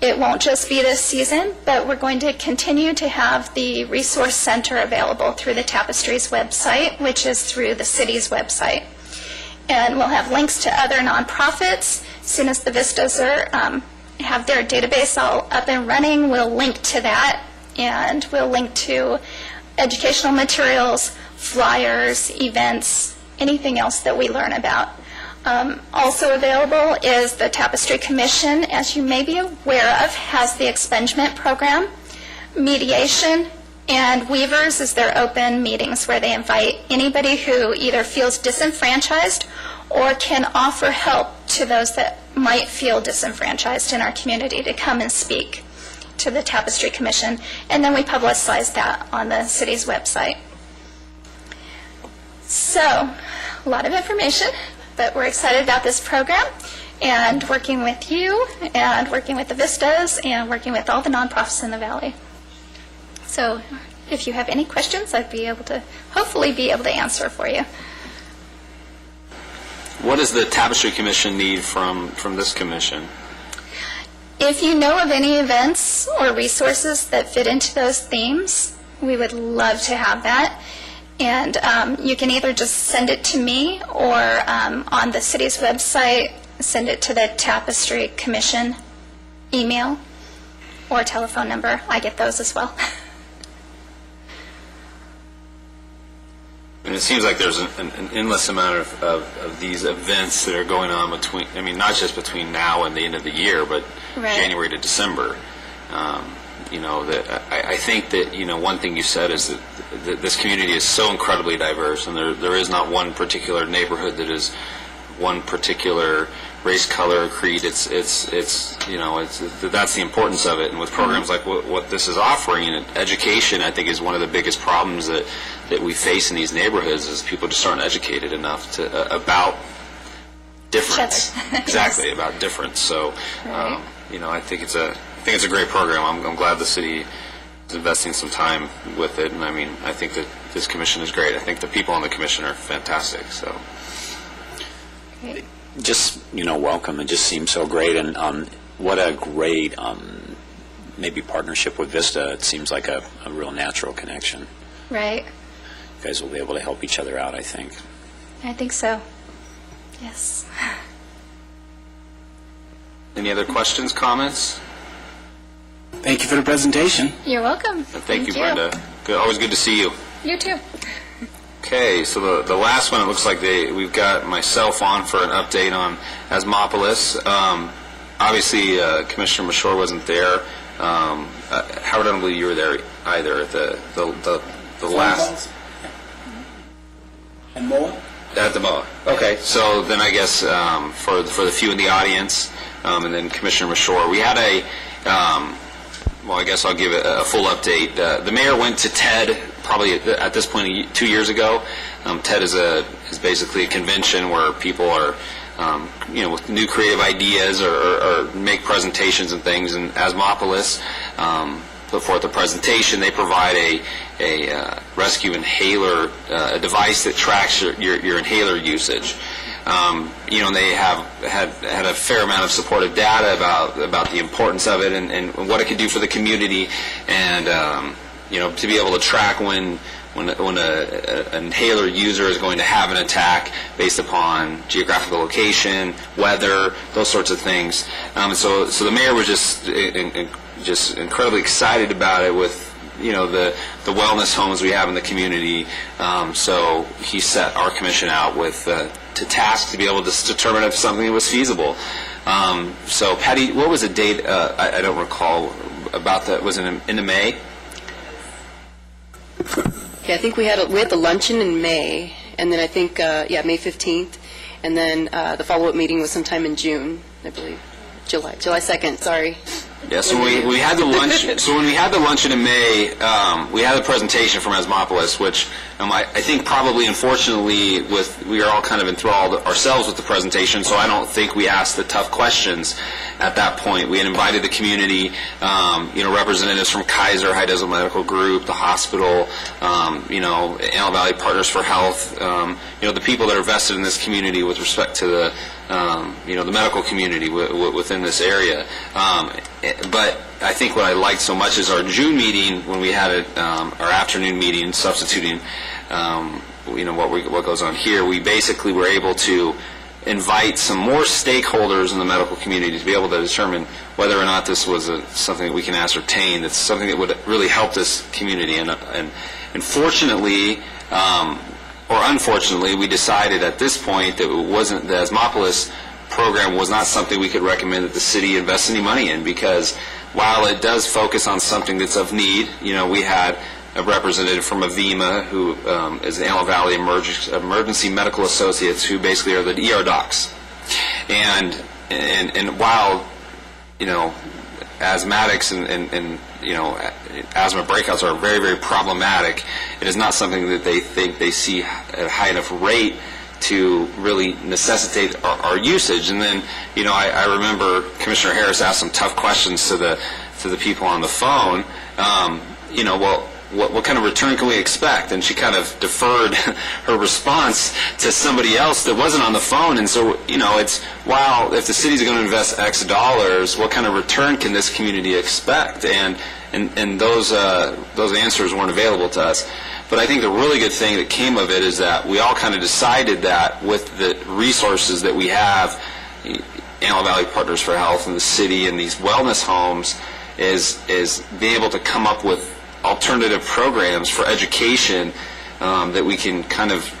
S13: it won't just be this season, but we're going to continue to have the Resource Center available through the Tapestry's website, which is through the city's website. And we'll have links to other nonprofits. As soon as the Vistas have their database all up and running, we'll link to that, and we'll link to educational materials, flyers, events, anything else that we learn about. Also available is the Tapestry Commission, as you may be aware of, has the expungement program, mediation, and Weavers is their open meetings where they invite anybody who either feels disenfranchised or can offer help to those that might feel disenfranchised in our community to come and speak to the Tapestry Commission, and then we publicize that on the city's website. So, a lot of information, but we're excited about this program and working with you and working with the Vistas and working with all the nonprofits in the Valley. So, if you have any questions, I'd be able to, hopefully be able to answer for you.
S1: What does the Tapestry Commission need from this commission?
S13: If you know of any events or resources that fit into those themes, we would love to have that. And you can either just send it to me or on the city's website, send it to the Tapestry Commission email or telephone number. I get those as well.
S1: And it seems like there's an endless amount of these events that are going on between, I mean, not just between now and the end of the year, but
S13: Right.
S1: January to December. I think that, one thing you said is that this community is so incredibly diverse, and there is not one particular neighborhood that is one particular race, color, creed. It's that's the importance of it. And with programs like what this is offering, and education, I think, is one of the biggest problems that we face in these neighborhoods, is people just aren't educated enough about difference. Exactly, about difference. So,
S13: Right.
S1: I think it's a great program. I'm glad the city is investing some time with it, and I think that this commission is great. I think the people on the commission are fantastic. So.
S11: Just, welcome. It just seems so great, and what a great maybe partnership with Vista. It seems like a real natural connection.
S13: Right.
S11: You guys will be able to help each other out, I think.
S13: I think so. Yes.
S1: Any other questions, comments?
S3: Thank you for the presentation.
S13: You're welcome.
S1: And thank you, Brenda. Always good to see you.
S13: You too.
S1: Okay, so the last one, it looks like we've got myself on for an update on Asmopolis. Obviously, Commissioner Mashore wasn't there. Howard, I don't believe you were there either at the last.
S3: And more?
S1: At the MOA. Okay, so then I guess for the few in the audience, and then Commissioner Mashore, we had I guess I'll give it a full update. The mayor went to TED probably at this point 2 years ago. TED is basically a convention where people are, with new creative ideas or make presentations and things. And Asmopolis put forth a presentation. They provide a rescue inhaler, a device that tracks your inhaler usage. And they have had a fair amount of supportive data about the importance of it and what it could do for the community, and to be able to track when an inhaler user is going to have an attack based upon geographical location, weather, those sorts of things. So the mayor was just incredibly excited about it with the wellness homes we have in the community. So he set our commission out with to task to be able to determine if something was feasible. So Patty, what was the date? I don't recall about that. Was it in May?
S5: Yeah, I think we had the luncheon in May, and then I think, May 15th, and then the follow-up meeting was sometime in June, I believe. July 2nd, sorry.
S1: Yeah, so we had the lunch. So when we had the luncheon in May, we had a presentation from Asmopolis, which I think probably, unfortunately, we are all kind of enthralled ourselves with the presentation. So I don't think we asked the tough questions at that point. We had invited the community, representatives from Kaiser High Desert Medical Group, the hospital, Antelope Valley Partners for Health, the people that are vested in this community with respect to the medical community within this area. But I think what I liked so much is our June meeting, when we had it, our afternoon meeting, substituting, what goes on here. We basically were able to invite some more stakeholders in the medical community to be able to determine whether or not this was something that we can ascertain that's something that would really help this community. And fortunately, or unfortunately, we decided at this point that it wasn't the Asmopolis program was not something we could recommend that the city invest any money in, because while it does focus on something that's of need, we had a representative from AVEMA, who is the Antelope Valley Emergency Medical Associates, who basically are the ER docs. And and while, asthmatics and asthma breakouts are very, very problematic, it is not something that they think they see at a high enough rate to really necessitate our usage. And then, I remember Commissioner Harris asked some tough questions to the people on the phone. What kind of return can we expect? And she kind of deferred her response to somebody else that wasn't on the phone. And so, it's, wow, if the city's going to invest X dollars, what kind of return can this community expect? And those answers weren't available to us. But I think the really good thing that came of it is that we all kind of decided that with the resources that we have, Antelope Valley Partners for Health and the city and these wellness homes, is being able to come up with alternative programs for education that we can kind of,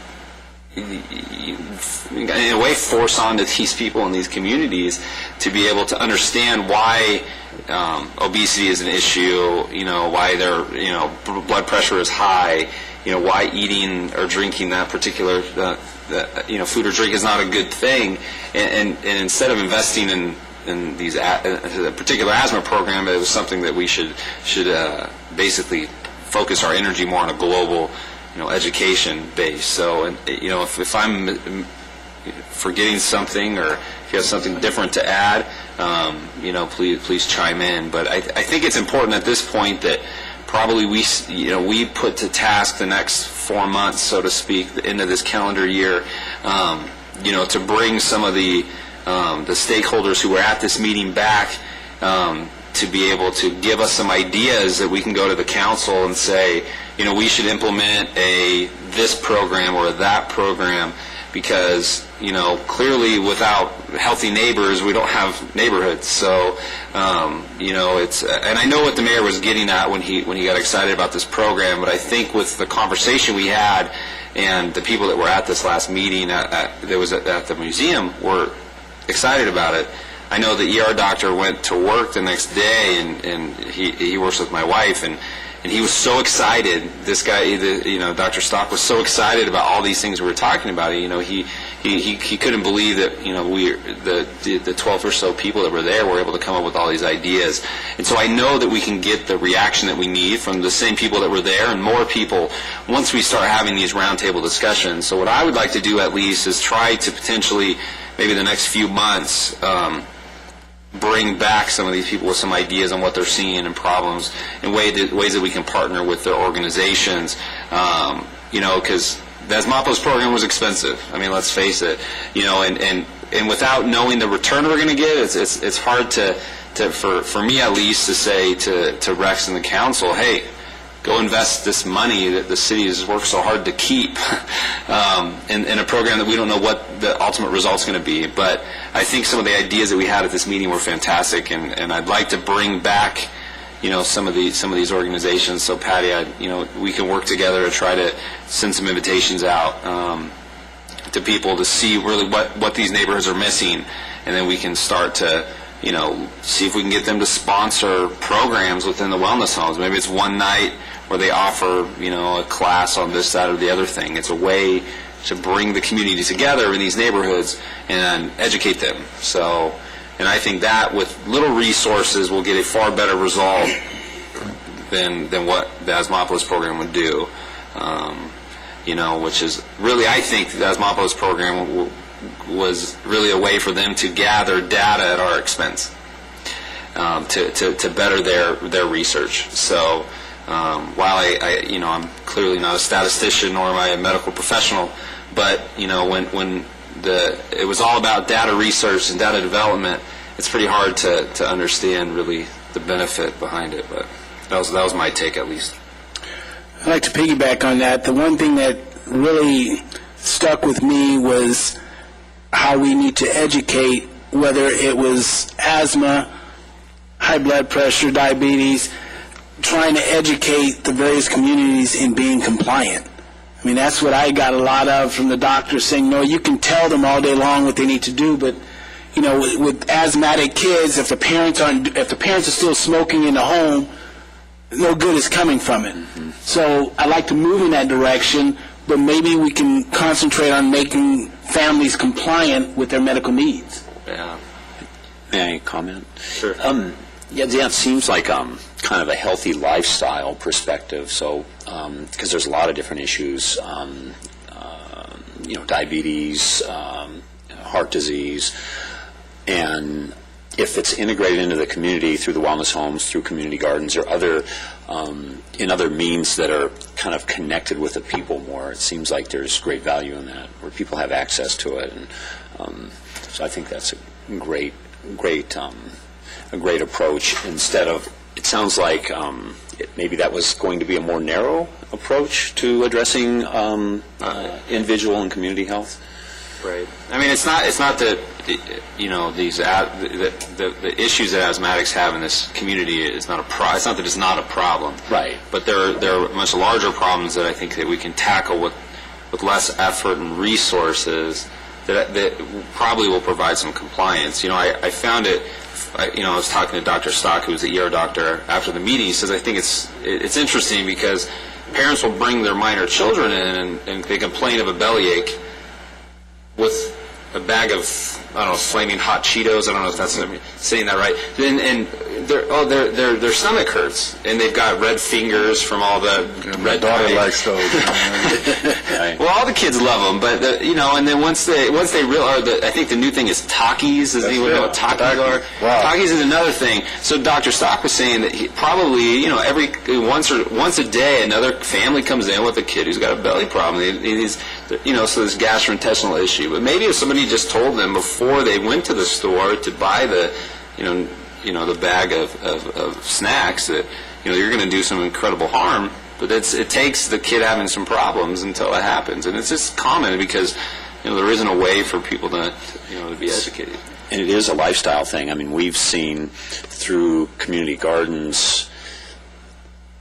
S1: in a way, force onto these people in these communities to be able to understand why obesity is an issue, why their blood pressure is high, why eating or drinking that particular food or drink is not a good thing, and instead of investing in these a particular asthma program, it was something that we should basically focus our energy more on a global education base. So, if I'm forgetting something, or if you have something different to add, please chime in. But I think it's important at this point that probably we put to task the next 4 months, so to speak, the end of this calendar year, to bring some of the stakeholders who were at this meeting back, to be able to give us some ideas that we can go to the council and say, we should implement this program or that program, because clearly without healthy neighbors we don't have neighborhoods. So it's, and I know what the mayor was getting at when he got excited about this program, but I think with the conversation we had and the people that were at this last meeting that was at the museum were excited about it. I know the ER doctor went to work the next day, and he works with my wife, and he was so excited. This guy, Dr. Stock, was so excited about all these things we were talking about. He couldn't believe that the 12 or so people that were there were able to come up with all these ideas. And so I know that we can get the reaction that we need from the same people that were there and more people once we start having these roundtable discussions. So what I would like to do at least is try to potentially, maybe the next few months, bring back some of these people with some ideas on what they're seeing and problems, and ways that we can partner with their organizations. Because the Asmapo's program was expensive. I mean, let's face it. And without knowing the return we're going to get, it's hard for me at least to say to Rex and the council, hey, go invest this money that the city has worked so hard to keep in a program that we don't know what the ultimate result's going to be. But I think some of the ideas that we had at this meeting were fantastic, and I'd like to bring back some of these organizations. So Patty, we can work together to try to send some invitations out to people to see really what these neighborhoods are missing, and then we can start to see if we can get them to sponsor programs within the wellness homes. Maybe it's one night where they offer, a class on this, that, or the other thing. It's a way to bring the community together in these neighborhoods and educate them. So, and I think that with little resources will get a far better result than what the Asmopolis program would do. Which is really, I think the Asmopolis program was really a way for them to gather data at our expense, to better their research. So while I'm clearly not a statistician nor am I a medical professional, but when it was all about data research and data development, it's pretty hard to understand really the benefit behind it. But that was my take, at least.
S3: I'd like to piggyback on that. The one thing that really stuck with me was how we need to educate, whether it was asthma, high blood pressure, diabetes, trying to educate the various communities in being compliant. I mean, that's what I got a lot of from the doctors saying, no, you can tell them all day long what they need to do, but with asthmatic kids, if the parents are still smoking in the home, no good is coming from it. Mm-hmm. So I like to move in that direction, but maybe we can concentrate on making families compliant with their medical needs.
S1: Yeah.
S11: May I comment?
S1: Sure.
S11: Yeah, it seems like kind of a healthy lifestyle perspective. So, because there's a lot of different issues, diabetes, heart disease, and if it's integrated into the community through the wellness homes, through community gardens, or other means that are kind of connected with the people more, it seems like there's great value in that, where people have access to it, and so I think that's a great approach. Instead of, it sounds like maybe that was going to be a more narrow approach to addressing individual and community health.
S1: Right. I mean, it's not that the issues that asthmatics have in this community is not it's not that it's not a problem.
S11: Right.
S1: But there are much larger problems that I think that we can tackle with less effort and resources that probably will provide some compliance. I found it. I was talking to Dr. Stock, who was the ER doctor, after the meeting. He says, I think it's interesting because parents will bring their minor children in and they complain of a bellyache with a bag of, I don't know, flaming hot Cheetos. I don't know if that's saying that right. And their stomach hurts, and they've got red fingers from all the red
S12: daughter
S1: dye.
S12: likes those.
S11: Right.
S1: Well, all the kids love them, but and then once they realize, I think the new thing is Takis. Does anyone know what Takis are?
S12: Wow.
S1: Takis is another thing. So Dr. Stock was saying that probably every once a day another family comes in with a kid who's got a belly problem. So this gastrointestinal issue. But maybe if somebody just told them before they went to the store to buy the the bag of snacks that you're going to do some incredible harm. But it takes the kid having some problems until it happens, and it's just common because there isn't a way for people to be educated.
S11: And it is a lifestyle thing. I mean, we've seen through community gardens.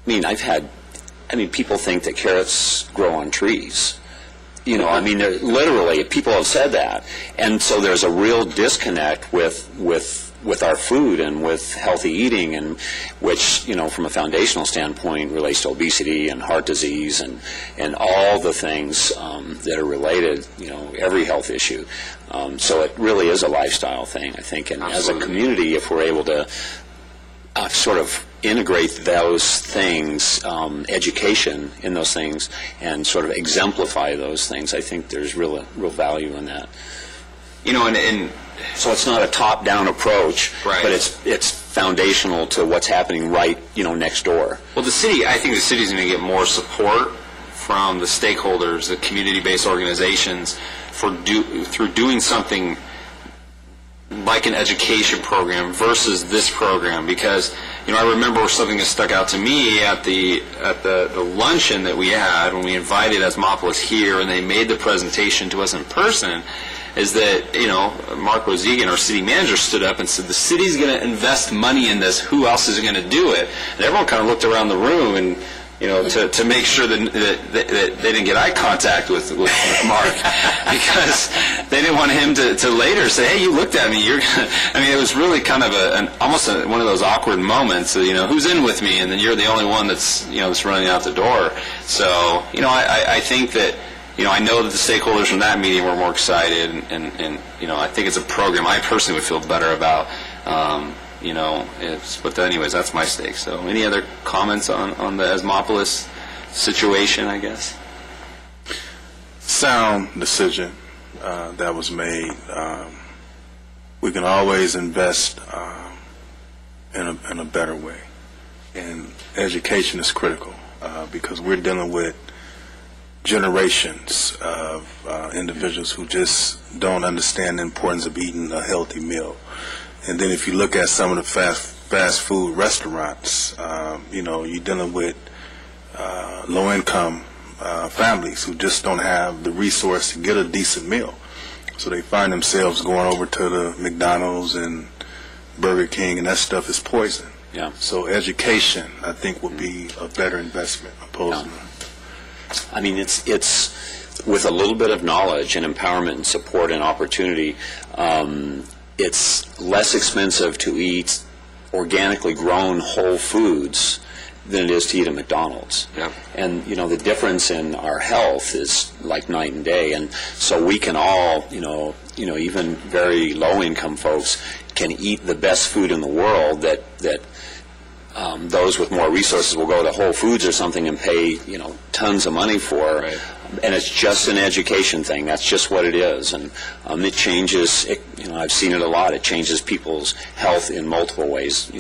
S11: People think that carrots grow on trees. Literally, people have said that, and so there's a real disconnect with our food and with healthy eating, and which, from a foundational standpoint, relates to obesity and heart disease and all the things that are related, every health issue. So it really is a lifestyle thing, I think. And
S1: Absolutely.
S11: As a community, if we're able to sort of integrate those things, education in those things, and sort of exemplify those things, I think there's real value in that.
S1: And
S11: so it's not a top-down approach,
S1: Right.
S11: but it's foundational to what's happening right, next door.
S1: Well, I think the city's going to get more support from the stakeholders, the community-based organizations, through doing something like an education program versus this program, because I remember something that stuck out to me at the luncheon that we had when we invited Asmopolis here and they made the presentation to us in person, is that Mark Rozigan, our city manager, stood up and said the city's going to invest money in this. Who else is going to do it? And everyone kind of looked around the room and to make sure that they didn't get eye contact with Mark, because they didn't want him to later say, "Hey, you looked at me." It was really kind of almost one of those awkward moments. Who's in with me, and then you're the only one that's running out the door. So I think that I know that the stakeholders from that meeting were more excited, and I think it's a program I personally would feel better about. But anyways, that's my stake. So any other comments on the Asmopolis situation, I guess?
S12: Sound decision that was made. We can always invest in a better way, and education is critical because we're dealing with generations of individuals who just don't understand the importance of eating a healthy meal. And then if you look at some of the fast food restaurants, you're dealing with low-income families who just don't have the resource to get a decent meal. So they find themselves going over to the McDonald's and Burger King, and that stuff is poison.
S11: Yeah.
S12: So education, I think, would be a better investment opposed to...
S11: It's with a little bit of knowledge and empowerment and support and opportunity, it's less expensive to eat organically grown whole foods than it is to eat at McDonald's.
S1: Yeah.
S11: And, the difference in our health is like night and day. And so we can all, even very low-income folks, can eat the best food in the world, that those with more resources will go to Whole Foods or something and pay, tons of money for.
S1: Right.
S11: And it's just an education thing. That's just what it is. And it changes, I've seen it a lot. It changes people's health in multiple ways,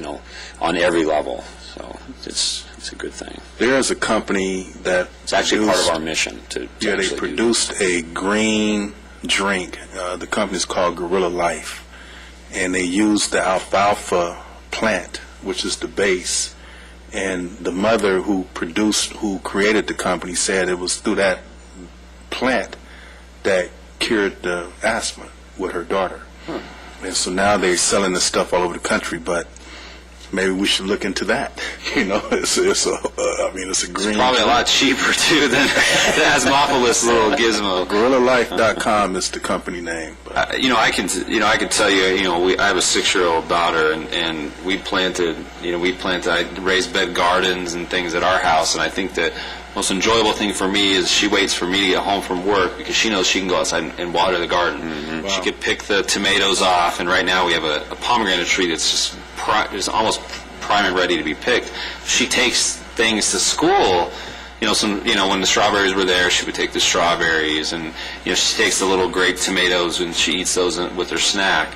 S11: on every level. So it's a good thing.
S12: There's a company that
S11: It's actually part of our mission to
S12: they
S11: actually do
S12: produced a green drink. The company's called Gorilla Life, and they used the alfalfa plant, which is the base. And the mother who created the company said it was through that plant that cured the asthma with her daughter. And so now they're selling this stuff all over the country, but maybe we should look into that. It's a green.
S1: Probably a lot cheaper too than the Asmopolis little gizmo.
S12: GorillaLife.com is the company name. But.
S1: I can tell you, I have a 6-year-old daughter, and we I raised bed gardens and things at our house, and I think that most enjoyable thing for me is she waits for me to get home from work because she knows she can go outside and water the garden.
S12: Mm-hmm.
S1: She could pick the tomatoes off, and right now we have a pomegranate tree that's just almost prime and ready to be picked. She takes things to school. When the strawberries were there, she would take the strawberries, and she takes the little grape tomatoes and she eats those with her snack.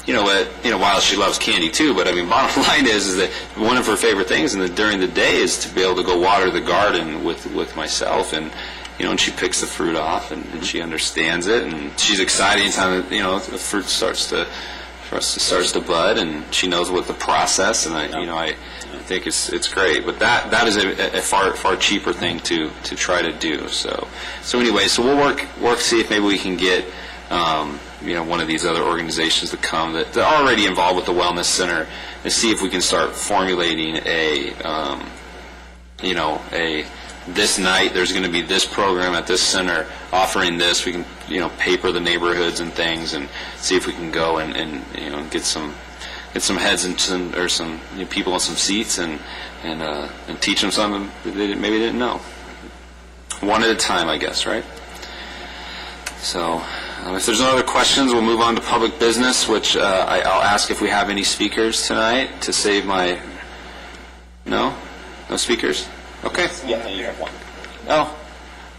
S1: While she loves candy too, but bottom line is that one of her favorite things during the day is to be able to go water the garden with myself, and and she picks the fruit off, and she understands it, and she's excited anytime the fruit starts to bud, and she knows what the process, and I think it's great. But that is a far cheaper thing to try to do. So anyway, we'll work see if maybe we can get one of these other organizations to come that are already involved with the Wellness Center, and see if we can start formulating this night there's going to be this program at this center offering this. We can paper the neighborhoods and things, and see if we can go and get some heads and some people in some seats and teach them something that they maybe didn't know. One at a time, I guess, right? So if there's no other questions, we'll move on to public business, which I'll ask if we have any speakers tonight to save my... No speakers? Okay.
S11: Yeah, you have one.
S1: Oh.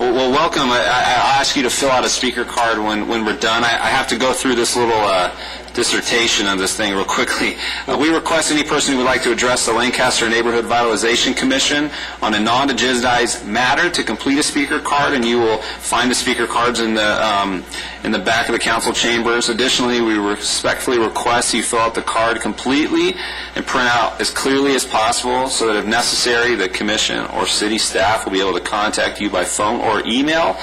S1: Well, welcome. I'll ask you to fill out a speaker card when we're done. I have to go through this little dissertation on this thing real quickly. We request any person who would like to address the Lancaster Neighborhood Vitalization Commission on a non-agendized matter to complete a speaker card, and you will find the speaker cards in the back of the council chambers. Additionally, we respectfully request you fill out the card completely and print out as clearly as possible, so that if necessary, the commission or city staff will be able to contact you by phone or email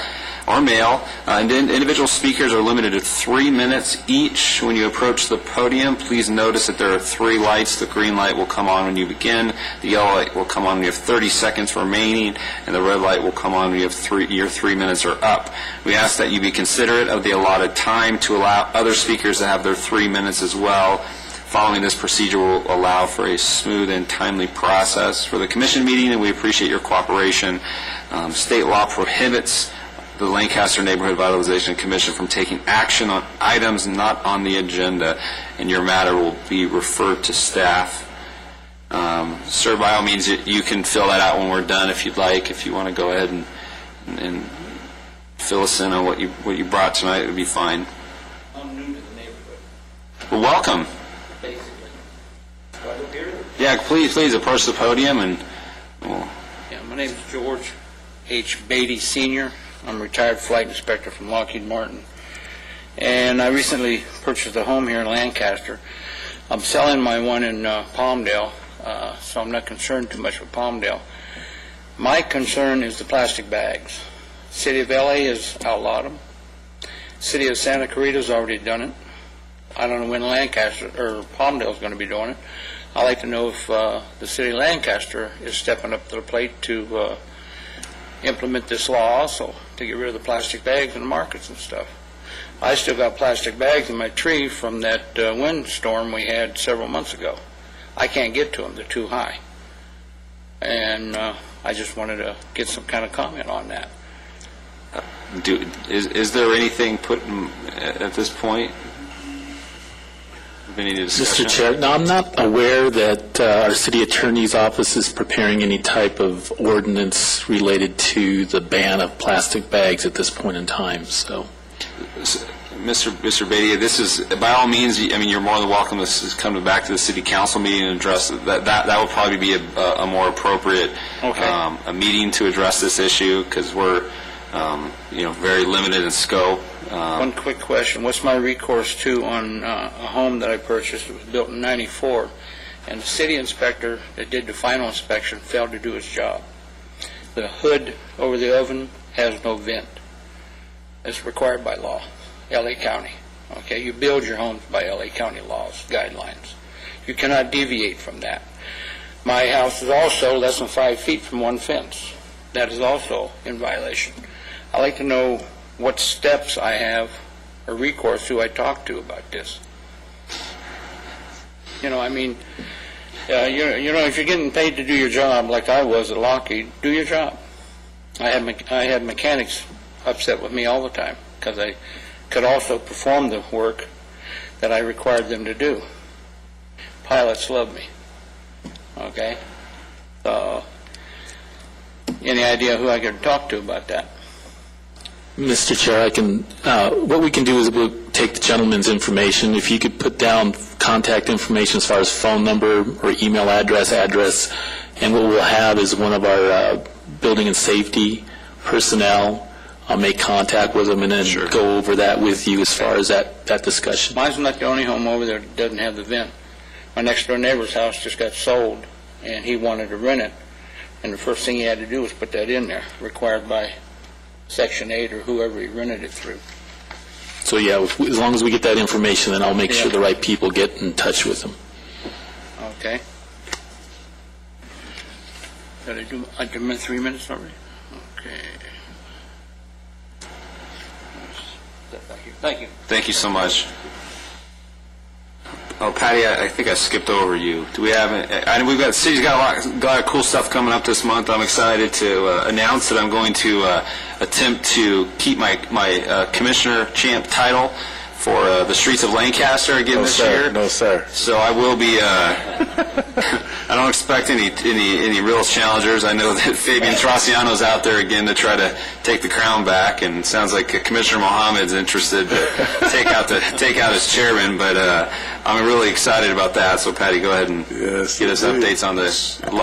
S1: or mail. And individual speakers are limited to 3 minutes each. When you approach the podium, please notice that there are 3 lights. The green light will come on when you begin, the yellow light will come on when you have 30 seconds remaining, and the red light will come on when you have your 3 minutes are up. We ask that you be considerate of the allotted time to allow other speakers to have their 3 minutes as well. Following this procedure will allow for a smooth and timely process for the commission meeting, and we appreciate your cooperation. State law prohibits the Lancaster Neighborhood Vitalization Commission from taking action on items not on the agenda, and your matter will be referred to staff. Sir, by all means, you can fill that out when we're done if you'd like. If you want to go ahead and fill us in on what you brought tonight, it would be fine.
S14: I'm new to the neighborhood,
S1: Well, welcome.
S14: basically. Do I go here?
S1: Yeah, please approach the podium and.
S14: Yeah, my name is George H. Beatty, Sr. I'm a retired flight inspector from Lockheed Martin. And I recently purchased a home here in Lancaster. I'm selling my one in Palmdale, so I'm not concerned too much with Palmdale. My concern is the plastic bags. City of LA has outlawed them. City of Santa Clarita's already done it. I don't know when Lancaster or Palmdale's going to be doing it. I'd like to know if the city of Lancaster is stepping up to the plate to implement this law also, to get rid of the plastic bags in the markets and stuff. I still got plastic bags in my tree from that windstorm we had several months ago. I can't get to them, they're too high. And I just wanted to get some kind of comment on that.
S1: Is there anything put in, at this point? Any discussion?
S6: Mr. Chair, now I'm not aware that our city attorney's office is preparing any type of ordinance related to the ban of plastic bags at this point in time, so.
S1: Mr. Beatty, this is, by all means, I mean, you're more than welcome to come back to the city council meeting and address it. That would probably be a more appropriate a meeting to address this issue, because we're, very limited in scope.
S14: One quick question. What's my recourse to on a home that I purchased? It was built in '94, and the city inspector that did the final inspection failed to do his job. The hood over the oven has no vent. It's required by law, L.A. County. Okay, you build your homes by L.A. County laws, guidelines. You cannot deviate from that. My house is also less than 5 feet from one fence. That is also in violation. I'd like to know what steps I have or recourse who I talk to about this. If you're getting paid to do your job like I was at Lockheed, do your job. I had mechanics upset with me all the time because I could also perform the work that I required them to do. Pilots love me. Okay? So, any idea who I could talk to about that?
S6: Mr. Chair, what we can do is we'll take the gentleman's information. If you could put down contact information as far as phone number or email address, and what we'll have is one of our building and safety personnel make contact with them and then go over that with you as far as that discussion.
S14: Mine's not the only home over there that doesn't have the vent. My next door neighbor's house just got sold, and he wanted to rent it, and the first thing he had to do was put that in there, required by Section 8 or whoever he rented it through.
S6: So yeah, as long as we get that information, then I'll make sure the right people get in touch with them.
S14: Okay. Did I do my 3 minutes already? Okay. Thank you.
S1: Thank you so much. Oh, Patty, I think I skipped over you. Do we have? The city's got a lot of cool stuff coming up this month. I'm excited to announce that I'm going to attempt to keep my commissioner champ title for the streets of Lancaster again this year.
S12: No, sir.
S1: So I will be. I don't expect any real challengers. I know that Fabian Traciano's out there again to try to take the crown back, and it sounds like Commissioner Mohammed's interested to take out his chairman. But I'm really excited about that. So Patty, go ahead and get us updates on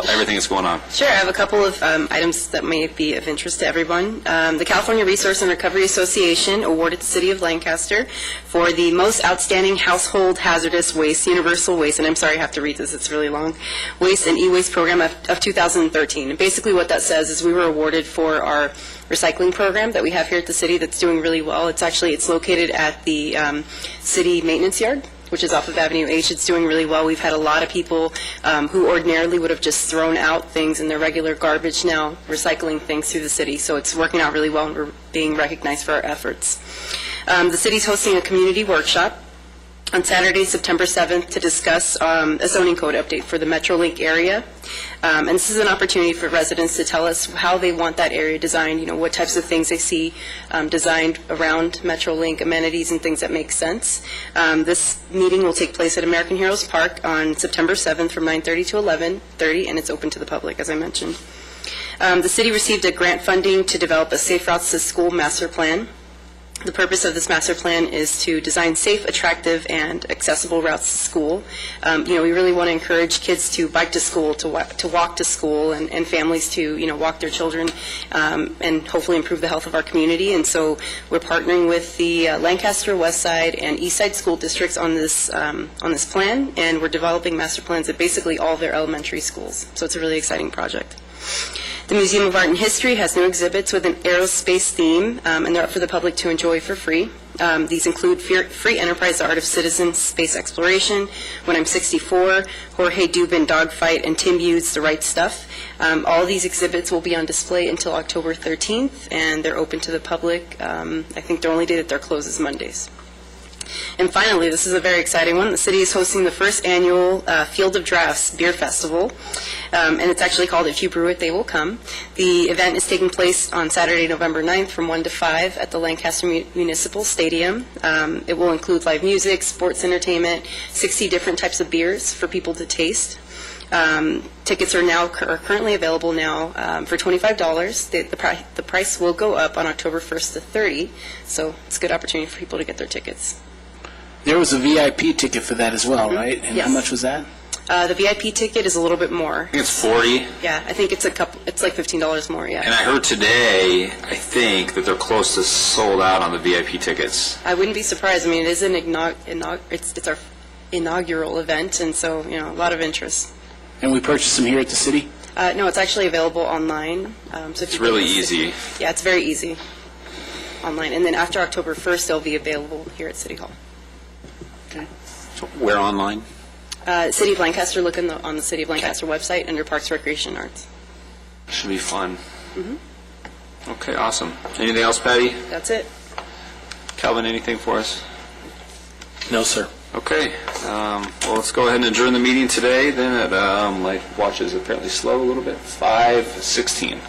S1: everything that's going on.
S5: Sure, I have a couple of items that may be of interest to everyone. The California Resource and Recovery Association awarded the City of Lancaster for the most outstanding household hazardous waste, universal waste, and I'm sorry I have to read this, it's really long, waste and e-waste program of 2013. And basically what that says is we were awarded for our recycling program that we have here at the city that's doing really well. It's located at the city maintenance yard, which is off of Avenue H. It's doing really well. We've had a lot of people who ordinarily would have just thrown out things in their regular garbage now recycling things through the city. So it's working out really well, and we're being recognized for our efforts. The city's hosting a community workshop on Saturday, September 7th, to discuss a zoning code update for the MetroLink area. And this is an opportunity for residents to tell us how they want that area designed, what types of things they see designed around MetroLink, amenities and things that make sense. This meeting will take place at American Heroes Park on September 7th from 9:30 to 11:30, and it's open to the public, as I mentioned. The city received a grant funding to develop a Safe Routes to School master plan. The purpose of this master plan is to design safe, attractive, and accessible routes to school. We really want to encourage kids to bike to school, to walk to school, and families to, walk their children and hopefully improve the health of our community. And so we're partnering with the Lancaster, West Side, and East Side school districts on this plan, and we're developing master plans at basically all their elementary schools. So it's a really exciting project. The Museum of Art and History has new exhibits with an aerospace theme, and they're up for the public to enjoy for free. These include Free Enterprise, The Art of Citizen Space Exploration, When I'm 64, Jorge Dubin Dogfight, and Tim Bude's The Right Stuff. All of these exhibits will be on display until October 13th, and they're open to the public. I think the only day that they're closed is Mondays. And finally, this is a very exciting one. The city is hosting the first annual Field of Drafts Beer Festival, and it's actually called If You Brew It, They Will Come. The event is taking place on Saturday, November 9th from 1 to 5 at the Lancaster Municipal Stadium. It will include live music, sports entertainment, 60 different types of beers for people to taste. Tickets are currently available now for $25. The price will go up on October 1st to $30, so it's a good opportunity for people to get their tickets.
S3: There was a VIP ticket for that as well, right? And
S5: Yes.
S3: how much was that?
S5: The VIP ticket is a little bit more.
S1: I think it's 40.
S5: Yeah, I think it's like $15 more, yeah.
S1: And I heard today, I think, that they're close to sold out on the VIP tickets.
S5: I wouldn't be surprised. I mean, it is it's our inaugural event, and so, a lot of interest.
S3: And we purchased them here at the city?
S5: No, it's actually available online. So if
S1: It's
S5: you
S1: really
S5: go to the city-
S1: easy.
S5: Yeah, it's very easy online. And then after October 1st, they'll be available here at City Hall.
S11: So where online?
S5: City of Lancaster, look on the City of Lancaster website under Parks, Recreation, and Arts.
S1: Should be fun. Okay, awesome. Anything else, Patty?
S5: That's it.
S1: Calvin, anything for us?
S6: No, sir.
S1: Okay, well, let's go ahead and adjourn the meeting today, then at, my watch is apparently slow a little bit, 5:16.